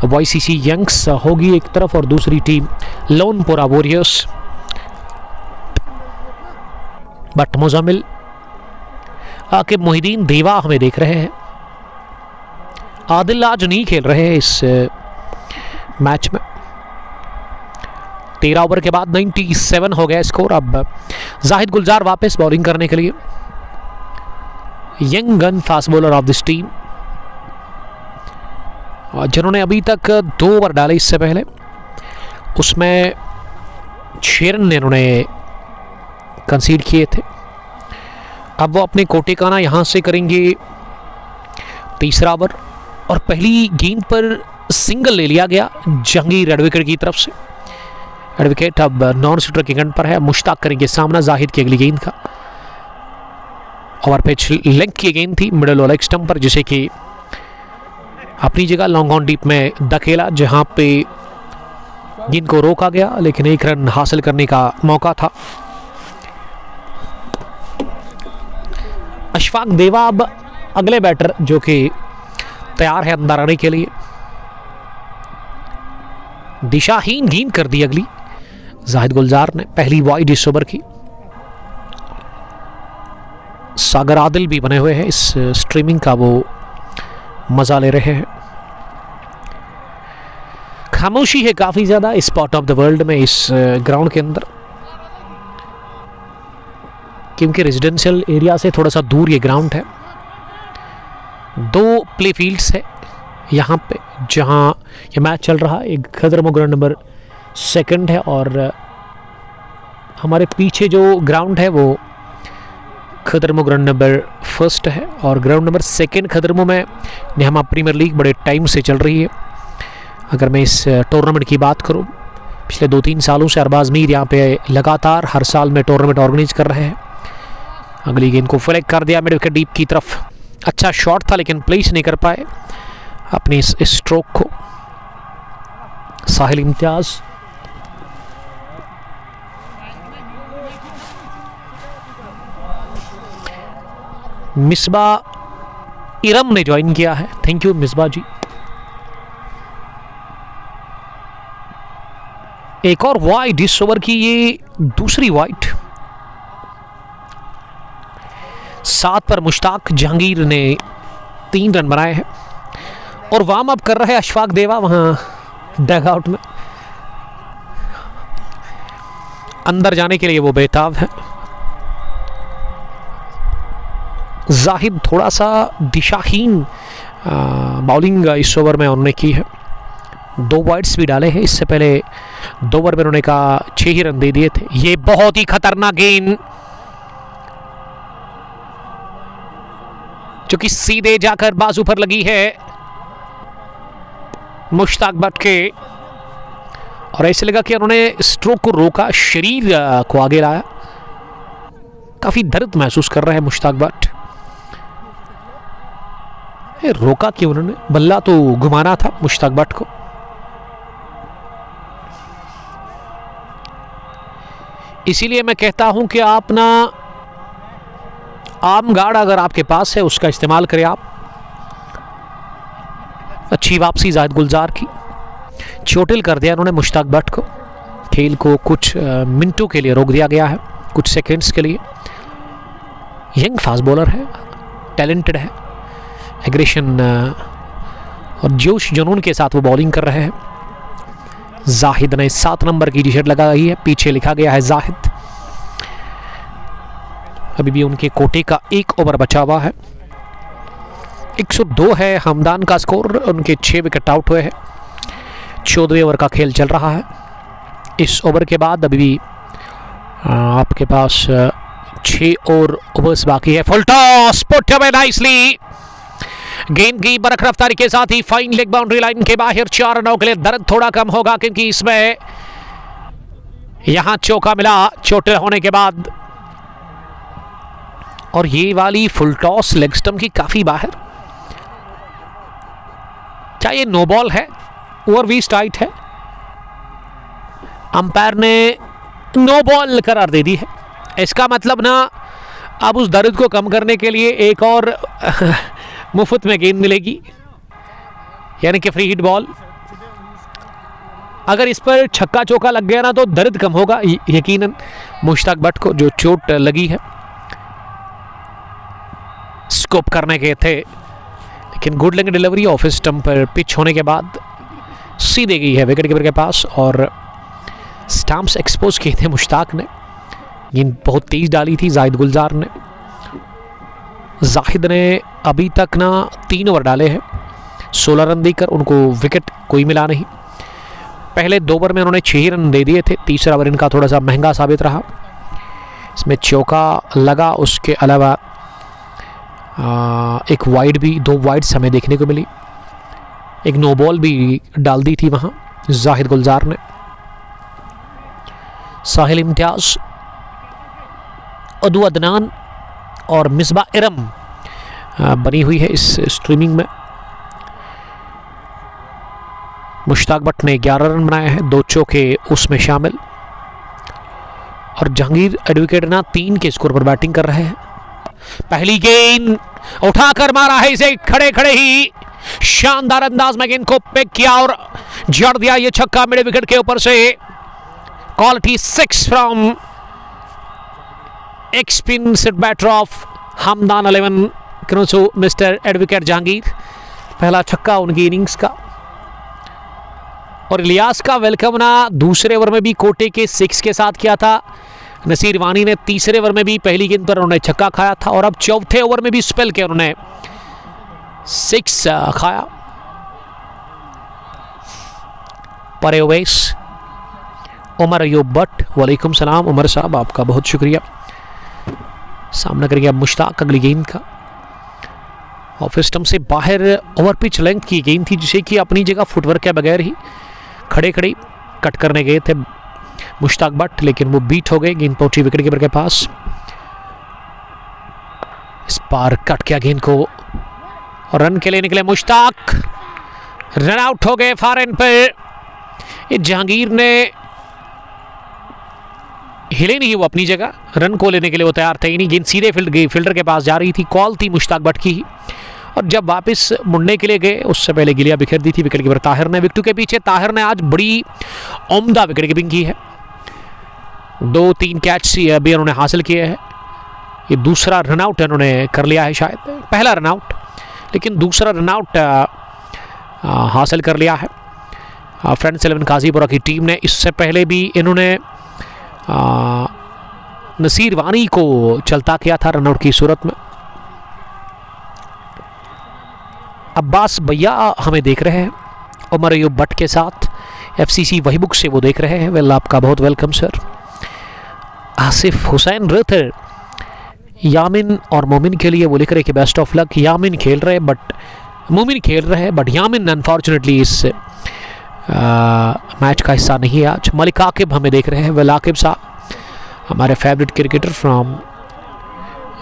[SPEAKER 1] YCC यंग्स होगी एक तरफ और दूसरी टीम लोनपुरा वॉरियर्स। बट मुजामिल आकिब मोहिदीन देवा हमें देख रहे हैं। आदिल आज नहीं खेल रहे हैं इस मैच में। 13 ओवर के बाद 97 हो गया स्कोर। अब जाहिद गुलजार वापस बॉलिंग करने के लिए। Young gun fast bowler of this team, जिन्होंने अभी तक 2 ओवर डाले इससे पहले, उसमें 6 रन इन्होंने कंसीड किए थे। अब वो अपने कोटेकाना यहाँ से करेंगे 3रा ओवर, और पहली गेंद पर सिंगल ले लिया गया जहांगीर एडवोकेट की तरफ से। एडवोकेट अब नॉन स्ट्राइक एंड पर है। मुश्ताक करेंगे सामना जाहिद की अगली गेंद का। ओवर पिच लेंथ की गेंद थी मिडल और लेग स्टंप पर, जिसे कि अपनी जगह लॉन्ग ऑन डीप में धकेला, जहां पे जिनको रोका गया, लेकिन एक रन हासिल करने का मौका था। अशफाक देवा अब अगले बैटर जो कि तैयार है अंदर आने के लिए। दिशाहीन गेंद कर दी अगली जाहिद गुलजार ने, पहली वाइड इस ओवर की। सागर आदिल भी बने हुए हैं इस स्ट्रीमिंग का, वो मजा ले रहे हैं। खामोशी है काफी ज्यादा इस पार्ट ऑफ द वर्ल्ड में, इस ग्राउंड के अंदर, क्योंकि रेजिडेंशियल एरिया से थोड़ा सा दूर ये ग्राउंड है। 2 प्ले फील्ड्स है यहाँ पे जहाँ ये मैच चल रहा है। एक खदरमो ग्राउंड नंबर 2 है और हमारे पीछे जो ग्राउंड है वो खदरमो ग्राउंड नंबर 1 है। और ग्राउंड नंबर 2 खदरमो में नेहमा प्रीमियर लीग बड़े टाइम से चल रही है। अगर मैं इस टूर्नामेंट की बात करूँ, पिछले 2-3 सालों से अरबाज मीर यहाँ पे लगातार हर साल में टूर्नामेंट ऑर्गेनाइज कर रहे हैं। अगली गेंद को फ्लैग कर दिया मिड विकेट डीप की तरफ। अच्छा शॉट था लेकिन प्लेस नहीं कर पाए अपनी इस स्ट्रोक को। साहिल इम्तियाज मिसबा इरम ने ज्वाइन किया है, थैंक यू मिसबा जी। एक और वाइड इस ओवर की, ये दूसरी वाइड। 7 पर मुश्ताक जहांगीर ने 3 रन बनाए हैं और वार्म अप कर रहे हैं अशफाक देवा वहां डग आउट में। अंदर जाने के लिए वो बेताब है। जाहिद थोड़ा सा दिशाहीन बॉलिंग इस ओवर में उन्होंने की है। 2 वाइड्स भी डाले हैं, इससे पहले 2 ओवर में उन्होंने कहा 6 ही रन दे दिए थे। ये बहुत ही खतरनाक गेंद जो कि सीधे जाकर बाजू पर लगी है मुश्ताक भट्ट के, और ऐसे लगा कि उन्होंने स्ट्रोक को रोका, शरीर को आगे लाया। काफी दर्द महसूस कर रहे हैं मुश्ताक भट्ट। रोका क्यों उन्होंने? बल्ला तो घुमाना था मुश्ताक भट्ट को। इसीलिए मैं कहता हूं कि आप ना आम गार्ड अगर आपके पास है उसका इस्तेमाल करें आप। अच्छी वापसी जाहिद गुलजार की, चोटिल कर दिया उन्होंने मुश्ताक भट्ट को। खेल को कुछ मिनटों के लिए रोक दिया गया है, कुछ सेकंड्स के लिए। यंग फास्ट बॉलर है, टैलेंटेड है, एग्रेशन और जोश जुनून के साथ वो बॉलिंग कर रहे हैं। जाहिद ने 7 नंबर की टी शर्ट लगाई है, पीछे लिखा गया है जाहिद। अभी भी उनके कोटे का 1 ओवर बचा हुआ है। 102 है हमदान का स्कोर, उनके 6 विकेट आउट हुए हैं। 14वें ओवर का खेल चल रहा है। इस ओवर के बाद अभी भी आपके पास 6 और ओवर्स बाकी है। Full toss put away nicely, गेंद की बरख रफ्तारी के साथ ही फाइन लेग बाउंड्री लाइन के बाहर 4 रनों के लिए दर्द थोड़ा कम होगा, क्योंकि इसमें यहां चौका मिला चोटिल होने के बाद। और ये वाली फुल टॉस लेग स्टंप की काफी बाहर। क्या ये नो बॉल है? ओवर भी स्ट्राइक है, अंपायर ने नो बॉल करार दे दी है। इसका मतलब ना अब उस दर्द को कम करने के लिए एक और मुफ्त में गेंद मिलेगी, यानी कि फ्री हिट बॉल। अगर इस पर छक्का चौका लग गया ना तो दर्द कम होगा यकीनन मुश्ताक भट्ट को, जो चोट लगी है। स्कोप करने के थे लेकिन good length delivery off stump पर पिच होने के बाद सीधे गई है विकेट कीपर के पास, और स्टंप्स एक्सपोज किए थे मुश्ताक ने। गेंद बहुत तेज डाली थी जाहिद गुलजार ने। जाहिद ने अभी तक ना 3 ओवर डाले हैं, 16 रन देकर उनको विकेट कोई मिला नहीं। पहले 2 ओवर में उन्होंने 6 रन दे दिए थे। तीसरा ओवर इनका थोड़ा सा महंगा साबित रहा, इसमें चौका लगा। उसके अलावा एक वाइड भी, 2 वाइड्स हमें देखने को मिली। एक नो बॉल भी डाल दी थी वहां जाहिद गुलजार ने। साहिल इम्तियाज, अदू अदनान और मिसबा इरम बनी हुई है इस स्ट्रीमिंग में। मुश्ताक भट्ट ने 11 रन बनाए हैं, 2 चौके उसमें शामिल। और जहांगीर एडवोकेट ना 3 के स्कोर पर बैटिंग कर रहे हैं। पहली गेंद उठाकर मारा है इसे खड़े खड़े ही, शानदार अंदाज में गेंद को पिक किया और जड़ दिया ये छक्का मिड विकेट के ऊपर से। Quality 6 from experienced batter of Hamdan 11 क्रोसो मिस्टर एडवोकेट जहांगीर। पहला छक्का उनकी इनिंग्स का। और इलियास का वेलकम ना दूसरे ओवर में भी कोटे के 6 के साथ किया था। नसीर वानी ने तीसरे ओवर में भी पहली गेंद पर उन्होंने छक्का खाया था और अब चौथे ओवर में भी स्पेल के उन्होंने 6 खाया। परे ओवैस, उमर अयूब भट्ट, वालेकुम सलाम उमर साहब, आपका बहुत शुक्रिया। सामना करेंगे अब मुश्ताक अगली गेंद का। ऑफ स्टंप से बाहर ओवर पिच लेंथ की गेंद थी जिसे कि अपनी जगह फुटवर्क के बगैर ही खड़े खड़े कट करने गए थे मुश्ताक भट्ट, लेकिन वो बीट हो गए। गेंद पहुंची विकेट कीपर के पास। इस बार कट किया गेंद को और रन के लिए निकले मुश्ताक। रन आउट हो गए फार एंड पर। जहांगीर ने हिले नहीं वो अपनी जगह, रन को लेने के लिए वो तैयार थे ही नहीं। गेंद सीधे फील्डर के पास जा रही थी। कॉल थी मुश्ताक भट्ट की ही। और जब वापस मुड़ने के लिए गए उससे पहले गिलिया बिखेर दी थी विकेट कीपर ताहिर ने। विकेट के पीछे ताहिर ने आज बड़ी उम्दा विकेट कीपिंग की है। 2-3 कैच अभी उन्होंने हासिल किए हैं। ये दूसरा रनआउट उन्होंने कर लिया है, शायद पहला रनआउट, लेकिन दूसरा रनआउट हासिल कर लिया है फ्रेंड्स 11 काजीपुरा की टीम ने। इससे पहले भी इन्होंने नसीर वानी को चलता किया था रनआउट की सूरत में। अब्बास भैया हमें देख रहे हैं उमर अयूब भट्ट के साथ, FCC वही बुक से वो देख रहे हैं। वेल, आपका बहुत welcome sir. Asif Hussain rather, Yamin और मोमिन के लिए वो लिख रहे कि बेस्ट ऑफ लक। यामिन खेल रहे बट मोमिन खेल रहे हैं, बट यामिन अनफॉर्चुनेटली इस मैच का हिस्सा नहीं है आज। मलिक आकिब हमें देख रहे हैं। वेल आकिब साहब हमारे favourite cricketer from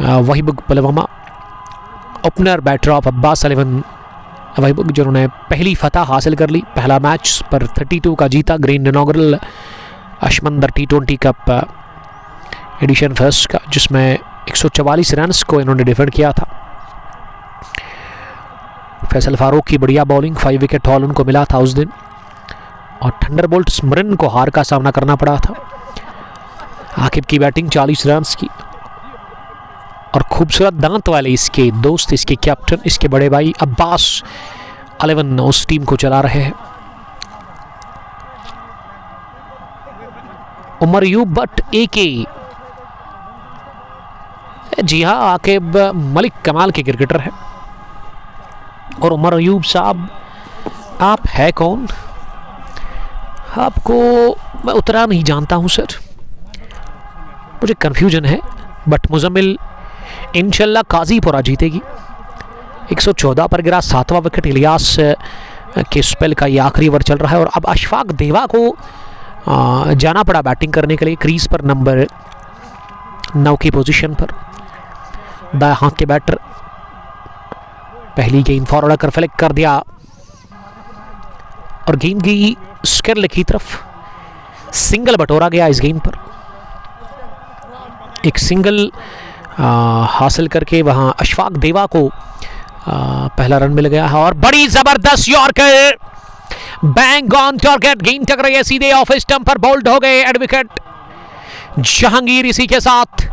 [SPEAKER 1] Wahibug Pulwama, opener batter of Abbas 11 Wahibug, जिन्होंने पहली फतह हासिल कर ली। पहला मैच पर 32 का जीता green inaugural Ashmandar T20 cup edition first का, जिसमें 144 रन्स को इन्होंने डिफेंड किया था। फैसल फारूक की बढ़िया बॉलिंग, 5 विकेट हॉल उनको मिला था उस दिन। और थंडरबोल्ट स्मरण को हार का सामना करना पड़ा था। आकिब की बैटिंग 40 रन्स की। और खूबसूरत दांत वाले इसके दोस्त, इसके कैप्टन, इसके बड़े भाई अब्बास 11 उस टीम को चला रहे हैं। उमर अयूब भट्ट AK, जी हाँ, आकिब मलिक कमाल के क्रिकेटर है। और उमर अयूब साहब आप है कौन? आपको मैं उतना नहीं जानता हूं सर, मुझे कंफ्यूजन है। बट मुजम्मिल इंशाल्लाह काजीपुरा जीतेगी। 114 पर गिरा 7वां विकेट। इलियास के स्पेल का ये आखिरी ओवर चल रहा है और अब अशफाक देवा को जाना पड़ा बैटिंग करने के लिए क्रीज पर नंबर 9 की पोजीशन पर। दाएं हाथ के बैटर, पहली गेंद फॉरवर्ड कर फ्लिक कर दिया और गेंद की स्केल की तरफ सिंगल बटोरा गया। इस गेंद पर एक सिंगल हासिल करके वहां अशफाक देवा को पहला रन मिल गया है। और बड़ी जबरदस्त यॉर्कर, बैंग ऑन टारगेट, गेंद टकराई है सीधे ऑफ स्टंप पर, बोल्ड हो गए एडवोकेट जहांगीर। इसी के साथ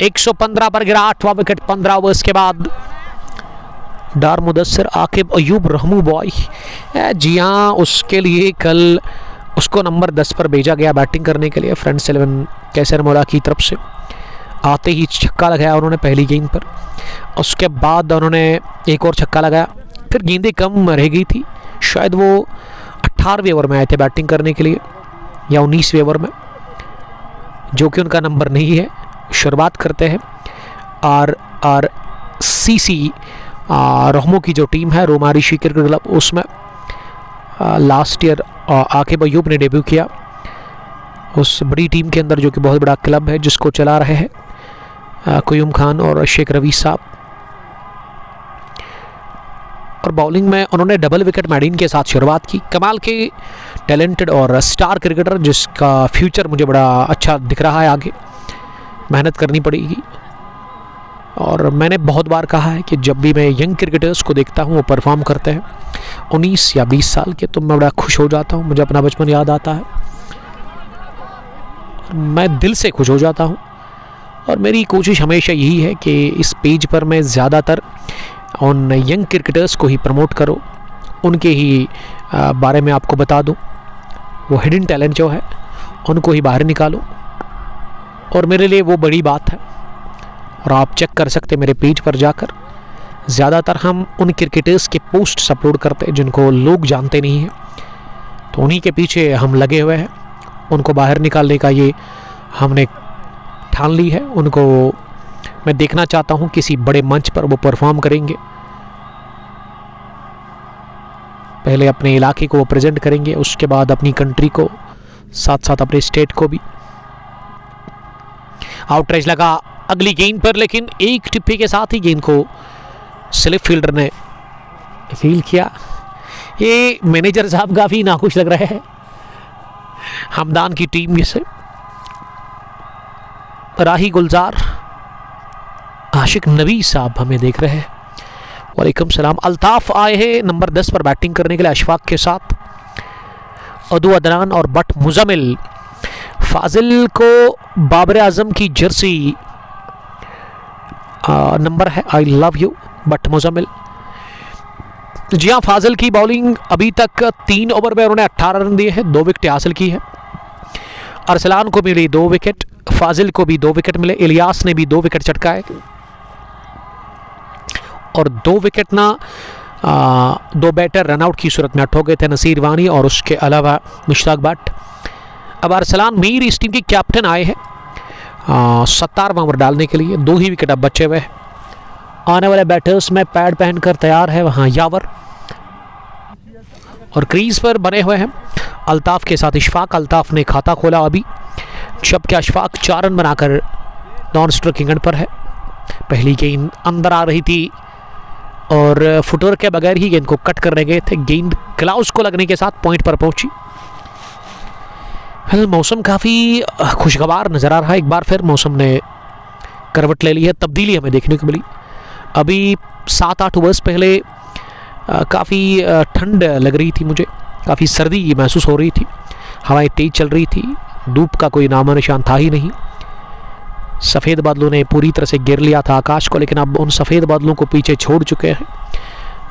[SPEAKER 1] 115 पर गिरा 8वां विकेट 15 ओवर्स के बाद। डार मुदस्सिर आकिब अयूब रहमू बॉय, जी हाँ, उसके लिए कल उसको नंबर 10 पर भेजा गया बैटिंग करने के लिए फ्रेंड्स 11 कैसर मोला की तरफ से। आते ही छक्का लगाया उन्होंने पहली गेंद पर, उसके बाद उन्होंने एक और छक्का लगाया। फिर गेंदें कम रह गई थी, शायद वो 18वें ओवर में आए थे बैटिंग करने के लिए या 19वें ओवर में, जो कि उनका नंबर नहीं है। शुरुआत करते हैं RRCC रहमो की जो टीम है, रोमारिशी क्रिकेट क्लब, उसमें लास्ट ईयर आकिब अयूब ने डेब्यू किया उस बड़ी टीम के अंदर, जो कि बहुत बड़ा क्लब है जिसको चला रहे हैं क्यूम खान और शेख रवीज साहब। और बॉलिंग में उन्होंने डबल विकेट मैडिन के साथ शुरुआत की। कमाल के टैलेंटेड और स्टार क्रिकेटर जिसका फ्यूचर मुझे बड़ा अच्छा दिख रहा है। आगे मेहनत करनी पड़ेगी। और मैंने बहुत बार कहा है कि जब भी मैं यंग क्रिकेटर्स को देखता हूँ वो परफॉर्म करते हैं 19 या 20 साल के, तो मैं बड़ा खुश हो जाता हूँ। मुझे अपना बचपन याद आता है और मैं दिल से खुश हो जाता हूँ। और मेरी कोशिश हमेशा यही है कि इस पेज पर मैं ज़्यादातर उन यंग क्रिकेटर्स को ही प्रमोट करो, उनके ही बारे में आपको बता दूँ। वो हिडन टैलेंट जो है उनको ही बाहर निकालो, और मेरे लिए वो बड़ी बात है। और आप चेक कर सकते हैं मेरे पेज पर जाकर, ज़्यादातर हम उन क्रिकेटर्स के पोस्ट अपलोड करते हैं जिनको लोग जानते नहीं हैं, तो उन्हीं के पीछे हम लगे हुए हैं। उनको बाहर निकालने का ये हमने ठान ली है। उनको मैं देखना चाहता हूँ किसी बड़े मंच पर वो परफॉर्म करेंगे। पहले अपने इलाके को वो प्रेजेंट करेंगे, उसके बाद अपनी कंट्री को, साथ साथ अपने स्टेट को भी। आउटरेज लगा अगली गेंद पर, लेकिन एक टिप्पी के साथ ही गेंद को स्लिप फील्डर ने फील किया। ये मैनेजर साहब काफ़ी नाखुश लग रहे हैं हमदान की टीम से। राही गुलजार आशिक नबी साहब हमें देख रहे हैं। वालेकुम सलाम। अल्ताफ़ आए हैं नंबर 10 पर बैटिंग करने के लिए अशफाक के साथ। अदू अदनान और बट मुजमिल। फाजिल को बाबर आजम की जर्सी नंबर है। I love you Bhat Muzamil. जी हाँ, फाजिल की बॉलिंग अभी तक 3 ओवर में उन्होंने 18 रन दिए हैं, 2 विकेट हासिल की है। अरसलान को मिली 2 विकेट, फाजिल को भी 2 विकेट मिले, इलियास ने भी 2 विकेट चटकाए और 2 विकेट ना 2 बैटर रनआउट की सूरत में आउट हो गए थे, नसीर वानी और उसके अलावा मुश्ताक भट्ट। अब अरसलान मीर इस टीम के कैप्टन आए हैं 17वां ओवर डालने के लिए। 2 ही विकेट अब बचे हुए हैं। आने वाले बैटर्स में पैड पहनकर तैयार है वहाँ यावर, और क्रीज पर बने हुए हैं अल्ताफ़ के साथ इशफाक। अल्ताफ़ ने खाता खोला अभी, जबकि अशफाक 4 रन बनाकर नॉन स्ट्राइकिंग एंड पर है। पहली गेंद अंदर आ रही थी और फुटवर के बगैर ही गेंद को कट करने गए थे। गेंद ग्लाउस को लगने के साथ पॉइंट पर पहुंची। मौसम काफ़ी खुशगवार नज़र आ रहा है। एक बार फिर मौसम ने करवट ले ली है, तब्दीली हमें देखने को मिली। अभी 7-8 ओवर्स पहले काफ़ी ठंड लग रही थी, मुझे काफ़ी सर्दी महसूस हो रही थी, हवाएं तेज़ चल रही थी, धूप का कोई नामो निशान था ही नहीं। सफ़ेद बादलों ने पूरी तरह से घेर लिया था आकाश को, लेकिन अब उन सफ़ेद बादलों को पीछे छोड़ चुके हैं।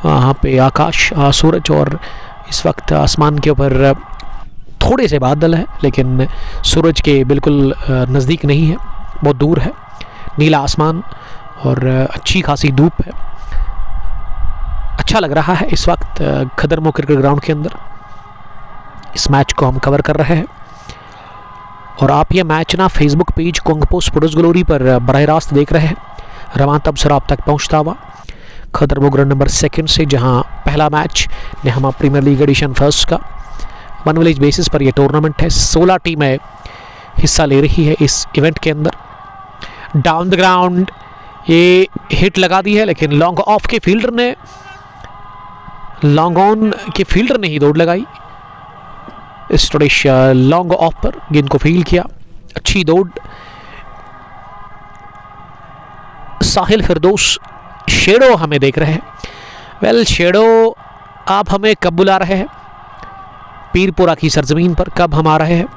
[SPEAKER 1] वहाँ पे आकाश, सूरज, और इस वक्त आसमान के ऊपर थोड़े से बादल हैं, लेकिन सूरज के बिल्कुल नज़दीक नहीं है, बहुत दूर है। नीला आसमान और अच्छी खासी धूप है। अच्छा लग रहा है इस वक्त खदरमो क्रिकेट ग्राउंड के अंदर। इस मैच को हम कवर कर रहे हैं और आप ये मैच ना फेसबुक पेज कोंगपो स्पोर्ट्स ग्लोरी पर बराह रास्त देख रहे हैं। रवां तबसरा आप तक पहुंचता हुआ खदरमो ग्राउंड नंबर 2 से, जहां पहला मैच नेहमा प्रीमियर लीग एडिशन 1 का 1 विलेज बेसिस पर यह टूर्नामेंट है। 16 टीमें हिस्सा ले रही है इस इवेंट के अंदर। डाउन द ग्राउंड ये हिट लगा दी है, लेकिन लॉन्ग ऑफ के फील्डर ने, लॉन्ग ऑन के फील्डर ने ही दौड़ लगाई। स्टोरिश लॉन्ग ऑफ पर गेंद को फील किया, अच्छी दौड़। साहिल फिरदौस शेडो हमें देख रहे हैं। वेल शेडो, आप हमें कब बुला रहे हैं पीरपुरा की सरजमीन पर, कब हम आ रहे हैं?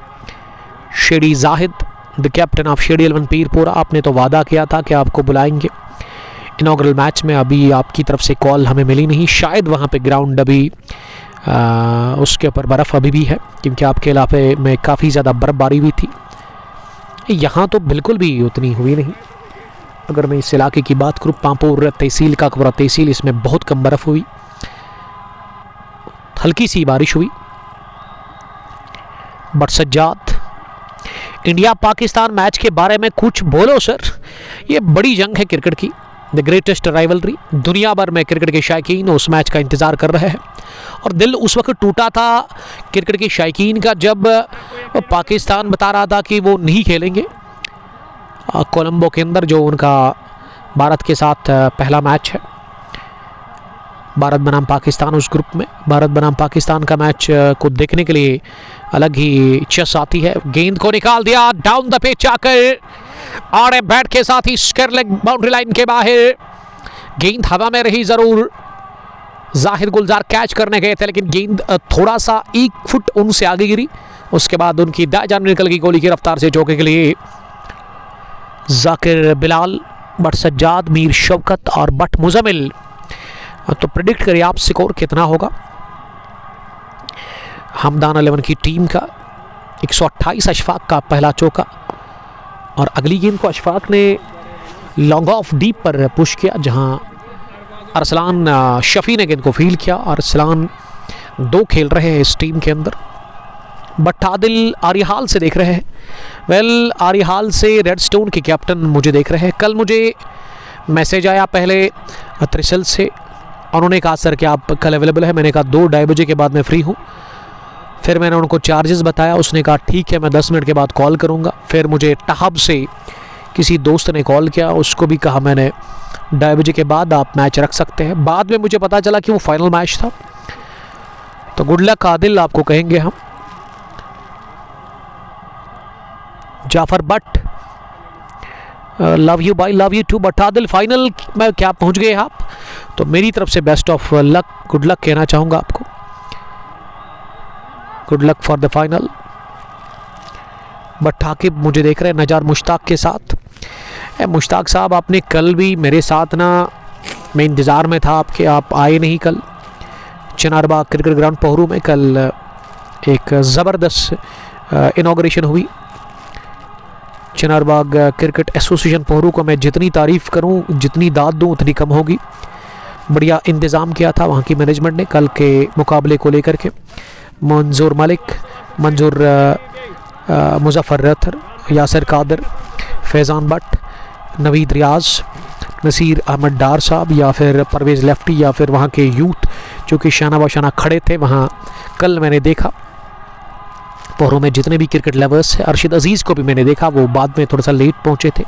[SPEAKER 1] Shady Zahid, the captain of shady 11 Pirpura, आपने तो वादा किया था कि आपको बुलाएंगे इनॉग्रल मैच में। अभी आपकी तरफ से कॉल हमें मिली नहीं। शायद वहाँ पे ग्राउंड अभी उसके ऊपर बर्फ़ अभी भी है, क्योंकि आपके इलाके में काफ़ी ज़्यादा बर्फ़बारी हुई थी। यहाँ तो बिल्कुल भी उतनी हुई नहीं। अगर मैं इस इलाके की बात करूँ, पांपोर तहसील का कबरा तहसील, इसमें बहुत कम बर्फ़ हुई, हल्की सी बारिश हुई। But Sajjad, India Pakistan match के बारे में कुछ बोलो सर। ये बड़ी जंग है क्रिकेट की, द ग्रेटेस्ट राइवलरी। दुनिया भर में क्रिकेट के शायकीन उस मैच का इंतज़ार कर रहे हैं, और दिल उस वक्त टूटा था क्रिकेट के शायकीन का जब पाकिस्तान बता रहा था कि वो नहीं खेलेंगे कोलंबो के अंदर, जो उनका भारत के साथ पहला मैच है। भारत बनाम पाकिस्तान उस ग्रुप में। भारत बनाम पाकिस्तान का मैच को देखने के लिए अलग ही चस आती है। गेंद को निकाल दिया डाउन द पिच आकर, और बैट के साथ ही स्क्वायर लेग बाउंड्री लाइन के बाहर। गेंद हवा में रही जरूर, जाहिद गुलजार कैच करने गए थे, लेकिन गेंद थोड़ा सा 1 फुट उनसे आगे गिरी। उसके बाद उनकी दाएं जान निकल गई गोली की रफ्तार से। चौके के लिए जाकिर बिलाल, बट सज्जाद, मीर शौकत और बट मुजमिल। तो प्रेडिक्ट करिए आप स्कोर कितना होगा हमदान 11 की टीम का। 128 अशफाक का पहला चौका, और अगली गेंद को अशफाक ने लॉन्ग ऑफ डीप पर पुश किया, जहां अरसलान शफी ने गेंद को फील्ड किया। और अरसलान 2 खेल रहे हैं इस टीम के अंदर, बट आदिल आरिहाल से देख रहे हैं। वेल, आरिहाल से रेड स्टोन के कैप्टन मुझे देख रहे हैं। कल मुझे मैसेज आया पहले त्रिशल से, उन्होंने कहा सर कि आप कल अवेलेबल है। मैंने कहा 2-2:30 बजे के बाद मैं फ्री हूँ। फिर मैंने उनको चार्जेस बताया, उसने कहा ठीक है मैं 10 मिनट के बाद कॉल करूँगा। फिर मुझे टहब से किसी दोस्त ने कॉल किया, उसको भी कहा मैंने 2:30 बजे के बाद आप मैच रख सकते हैं। बाद में मुझे पता चला कि वो फाइनल मैच था। तो गुड लक आदिल आपको कहेंगे हम। जाफर बट, लव यू बाई, love you too. Bhat Adil final में क्या पहुंच गए आप, तो मेरी तरफ से best of luck, good luck कहना चाहूँगा आपको। Good luck for the final. Bhat Aqib मुझे देख रहे हैं नजार मुश्ताक के साथ। मुश्ताक साहब, आपने कल भी मेरे साथ ना, मैं इंतज़ार में था आपके, आप आए नहीं कल। चनारबाग क्रिकेट ग्राउंड पोहरू में कल एक ज़बरदस्त इनॉग्रेशन हुई। चनारबाग क्रिकेट एसोसिएशन पोहरू को मैं जितनी तारीफ़ करूं, जितनी दाद दूं उतनी कम होगी। बढ़िया इंतज़ाम किया था वहाँ की मैनेजमेंट ने कल के मुकाबले को लेकर के। मंजूर मलिक, मंजूर मुजफ्फर रथर, यासिर कादर, फैज़ान भट्ट, नवीद रियाज, नसीर अहमद डार साहब, या फिर परवेज़ लेफ्टी, या फिर वहाँ के यूथ जो कि शाना बाशाना खड़े थे वहाँ कल मैंने देखा। पोहरू में जितने भी क्रिकेट लवर्स हैं, अरशद अजीज़ को भी मैंने देखा, वो बाद में थोड़ा सा लेट पहुँचे थे।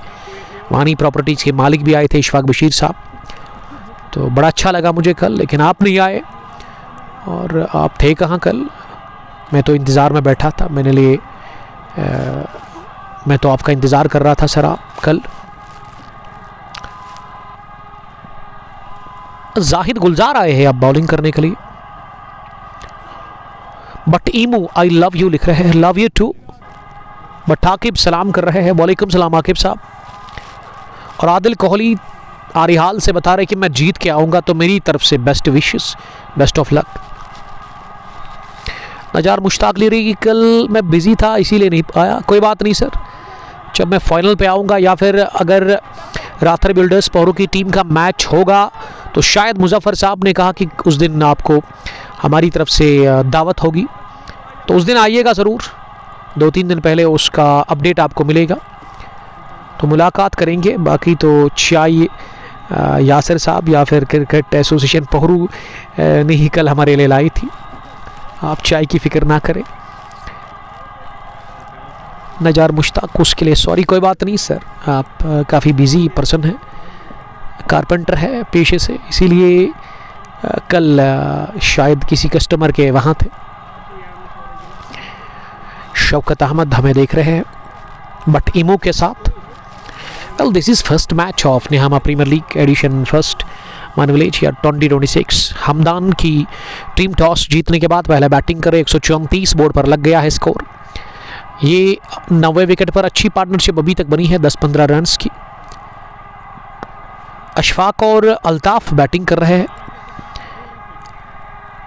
[SPEAKER 1] वानी प्रॉपर्टीज़ के मालिक भी आए थे, इशफाक बशीर साहब। तो बड़ा अच्छा लगा मुझे कल, लेकिन आप नहीं आए। और आप थे कहाँ कल? मैं तो इंतज़ार में बैठा था, मेरे लिए मैं तो आपका इंतज़ार कर रहा था सर। आप कल जाहिद गुलजार आए हैं अब बॉलिंग करने के लिए। बट ईमू आई लव यू लिख रहे हैं, love you too. But Aqib सलाम कर रहे हैं, वालेकुम सलाम आकिब साहब। और आदिल कोहली आरिहाल से बता रहे कि मैं जीत के आऊँगा, तो मेरी तरफ से best wishes, best of luck. Nazar Mushtaq ले रही कि कल मैं बिज़ी था इसीलिए नहीं आया। कोई बात नहीं सर, जब मैं फाइनल पे आऊँगा या फिर अगर राथर बिल्डर्स पोहरू की टीम का मैच होगा तो शायद मुजफ्फर साहब ने कहा कि उस दिन आपको हमारी तरफ से दावत होगी, तो उस दिन आइएगा ज़रूर। 2-3 दिन पहले उसका अपडेट आपको मिलेगा, तो मुलाकात करेंगे। बाकी तो चाय यासिर साहब या फिर क्रिकेट एसोसिएशन पोहरू ने ही कल हमारे लिए लाई थी, आप चाय की फ़िक्र ना करें। नजार मुश्ताक उसके लिए सॉरी। कोई बात नहीं सर, आप काफ़ी बिज़ी पर्सन हैं, कारपेंटर है पेशे से, इसीलिए कल शायद किसी कस्टमर के वहाँ थे। शौकत अहमद हमें देख रहे हैं बट इमो के साथ। Well, this is first match of Nihama premier league edition first one village year 2026। Hamdan की टीम टॉस जीतने के बाद पहले बैटिंग करे, 134 बोर्ड पर लग गया है स्कोर। ये 90 विकेट पर अच्छी पार्टनरशिप अभी तक बनी है 10-15 रन्स की। अशफाक और अल्ताफ बैटिंग कर रहे हैं,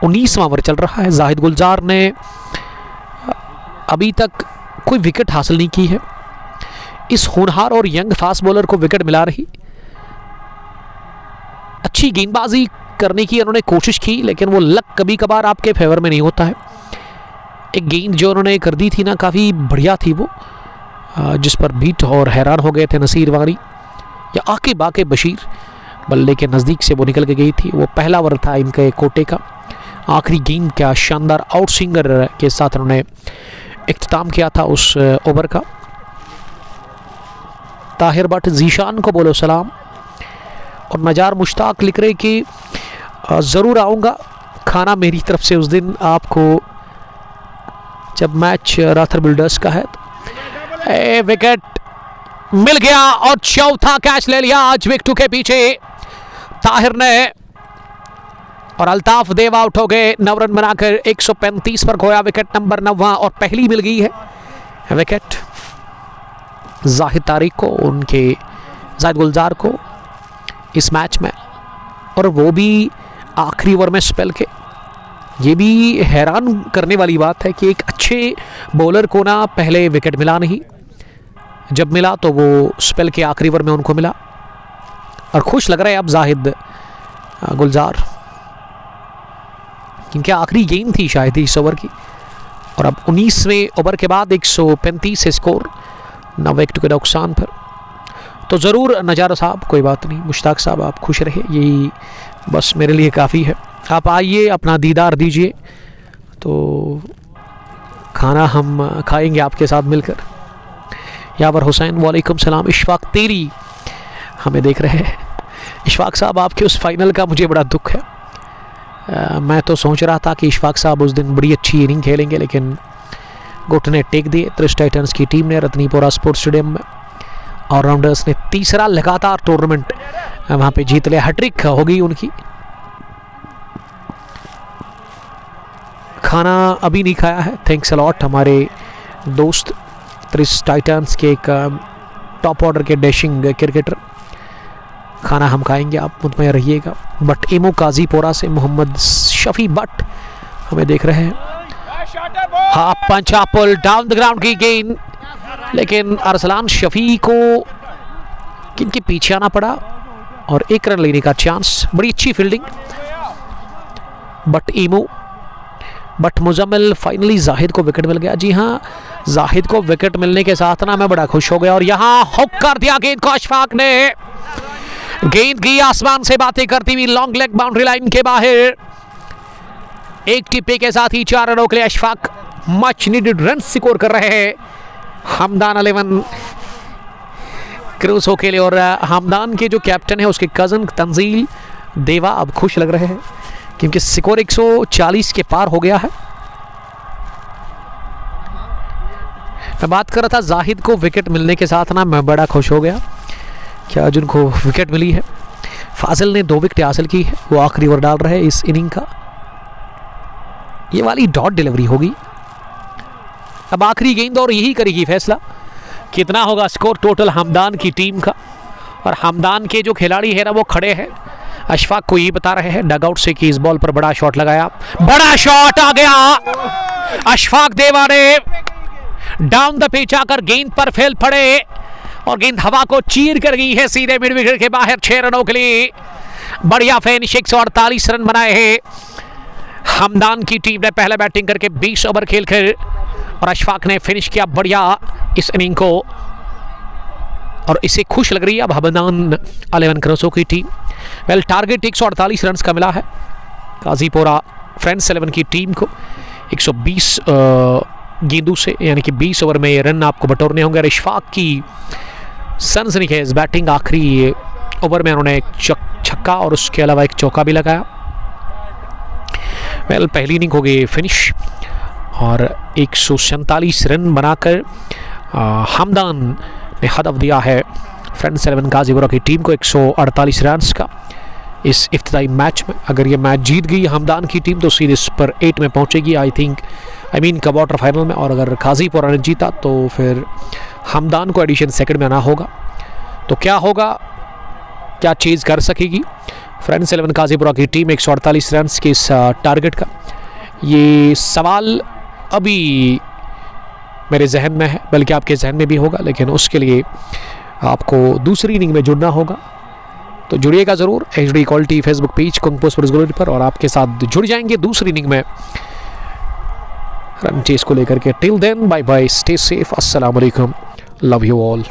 [SPEAKER 1] 19वां ओवर चल रहा है। जाहिद गुलजार ने अभी तक कोई विकेट हासिल नहीं की है। इस होनहार और यंग फास्ट बॉलर को विकेट मिला रही। अच्छी गेंदबाजी करने की उन्होंने कोशिश की, लेकिन वो लक कभी कभार आपके फेवर में नहीं होता है। एक गेंद जो उन्होंने कर दी थी ना, काफ़ी बढ़िया थी वो, जिस पर बीट और हैरान हो गए थे नसीर वानी या आके बशीर। बल्ले के नज़दीक से वो निकल के गई थी। वो पहला ओवर था इनके कोटे का। आखिरी गेंद क्या शानदार आउट स्विंगर के साथ उन्होंने इख्तिताम किया था उस ओवर का। ताहिर भट्ट जीशान को बोलो सलाम। और नजार मुश्ताक लिख रहे कि ज़रूर आऊँगा खाना मेरी तरफ से उस दिन आपको, जब मैच राथर बिल्डर्स का है। विकेट मिल गया और चौथा कैच ले लिया आज विकेट के पीछे ताहिर ने, और अल्ताफ देव आउट हो गए 9 रन बनाकर 135 पर खोया विकेट नंबर 9 और पहली मिल गई है विकेट जाहिद तारिक को, उनके जाहिद गुलजार को इस मैच में, और वो भी आखिरी ओवर में स्पेल के। ये भी हैरान करने वाली बात है कि एक अच्छे बॉलर को ना पहले विकेट मिला नहीं, जब मिला तो वो स्पेल के आखिरी ओवर में उनको मिला, और खुश लग रहे हैं अब जाहिद गुलजार, क्योंकि आखिरी गेंद थी शायद इस ओवर की, और अब 19वें ओवर के बाद 135 से स्कोर 9 विकेट के नुकसान पर। तो ज़रूर नज़ारा साहब, कोई बात नहीं, मुश्ताक साहब आप खुश रहे, यही बस मेरे लिए काफ़ी है। आप आइए, अपना दीदार दीजिए, तो खाना हम खाएंगे आपके साथ मिलकर। यावर हुसैन वालेकुम सलाम। इशफाक तेरी हमें देख रहे हैं। इशफाक साहब आपके उस फाइनल का मुझे बड़ा दुख है। मैं तो सोच रहा था कि इशफाक साहब उस दिन बड़ी अच्छी इनिंग खेलेंगे, लेकिन घुटने टेक दिए त्रिश टाइटंस की टीम ने रतनीपुरा स्पोर्ट्स स्टेडियम में। ऑलराउंडर्स ने तीसरा लगातार टूर्नामेंट वहाँ पे जीत लिया, हैट्रिक हो गई उनकी। खाना अभी नहीं खाया है, थैंक्स अलॉट हमारे दोस्त त्रिश टाइटंस के एक टॉप ऑर्डर के डैशिंग क्रिकेटर। खाना हम खाएंगे, आप मुतमईन रहिएगा। बट एमो काजीपोरा से मोहम्मद शफी बट हमें देख रहे हैं। Half punch pull down the ground की गेंद, लेकिन अरसलान शफी को किनके पीछे आना पड़ा और 1 रन लेने का चांस। बड़ी अच्छी fielding but Muzammil, finally Zahid को विकेट मिल गया। जी हाँ, जाहिद को विकेट मिलने के साथ ना मैं बड़ा खुश हो गया, और यहाँ हुक कर दिया गेंद को अशफाक ने। गेंद की आसमान से बातें करती हुई लॉन्ग लेग बाउंड्री लाइन के बाहर, एक टिप्पे के साथ ही 4 रनों के लिए Ashfaq much needed run score कर रहे हैं हमदान 11 क्रूसो के लिए। और हमदान के जो कैप्टन है उसके कजन तंजील देवा अब खुश लग रहे हैं, क्योंकि स्कोर 140 के पार हो गया है। मैं बात कर रहा था जाहिद को विकेट मिलने के साथ ना मैं बड़ा खुश हो गया कि आज उनको विकेट मिली है। फाजिल ने 2 विकेट हासिल की है, वो आखिरी ओवर डाल रहे हैं इस इनिंग का। ये वाली डॉट डिलीवरी होगी, अब आखिरी गेंद और यही करेगी फैसला कितना होगा स्कोर टोटल हमदान की टीम का। और हमदान के जो खिलाड़ी है ना वो खड़े हैं, अशफाक को ये बता रहे हैं डगआउट से कि इस बॉल पर बड़ा शॉट लगाया। बड़ा शॉट आ गया, अशफाक देवा ने डाउन द पिच आकर गेंद पर फैल पड़े और गेंद हवा को चीर कर गई है सीधे मिड विकेट के बाहर 6 रनों के लिए। बढ़िया फिनिश, 148 रन बनाए हैं हमदान की टीम ने पहले बैटिंग करके 20 ओवर खेलकर, और अशफाक ने फिनिश किया बढ़िया इस इनिंग को, और इसे खुश लग रही है अब हमदान 11 क्रूसो की टीम। वेल, टारगेट 148 रन का मिला है काजीपोरा फ्रेंड्स 11 की टीम को 120 गेंदों से, यानी कि 20 ओवर में ये रन आपको बटोरने होंगे। और अशफाक की सनसनीखेज बैटिंग, आखिरी ओवर में उन्होंने एक छक्का और उसके अलावा एक चौका भी लगाया। वेल, पहली इनिंग हो गई फिनिश और 147 रन बनाकर हमदान ने हदफ दिया है फ्रेंड्स 11 गाजीपुरा की टीम को 148 रन का इस इफ्तिताई मैच में। अगर ये मैच जीत गई हमदान की टीम तो सीधे सुपर 8 में पहुंचेगी आई मीन क्वार्टर फाइनल में, और अगर गाजीपुरा ने जीता तो फिर हमदान को एडिशन सेकंड में आना होगा। तो क्या होगा, क्या चीज़ कर सकेगी फ्रेंड्स 11 गाजीपुरा की टीम 148 रन के इस टारगेट का? ये सवाल अभी मेरे जहन में है, बल्कि आपके जहन में भी होगा, लेकिन उसके लिए आपको दूसरी इनिंग में जुड़ना होगा। तो जुड़िएगा ज़रूर HD quality Facebook page kung sports glory पर, और आपके साथ जुड़ जाएंगे दूसरी इनिंग में रन चेस को लेकर के। Till then bye bye, stay safe, अस्सलाम वालेकुम, लव यू ऑल।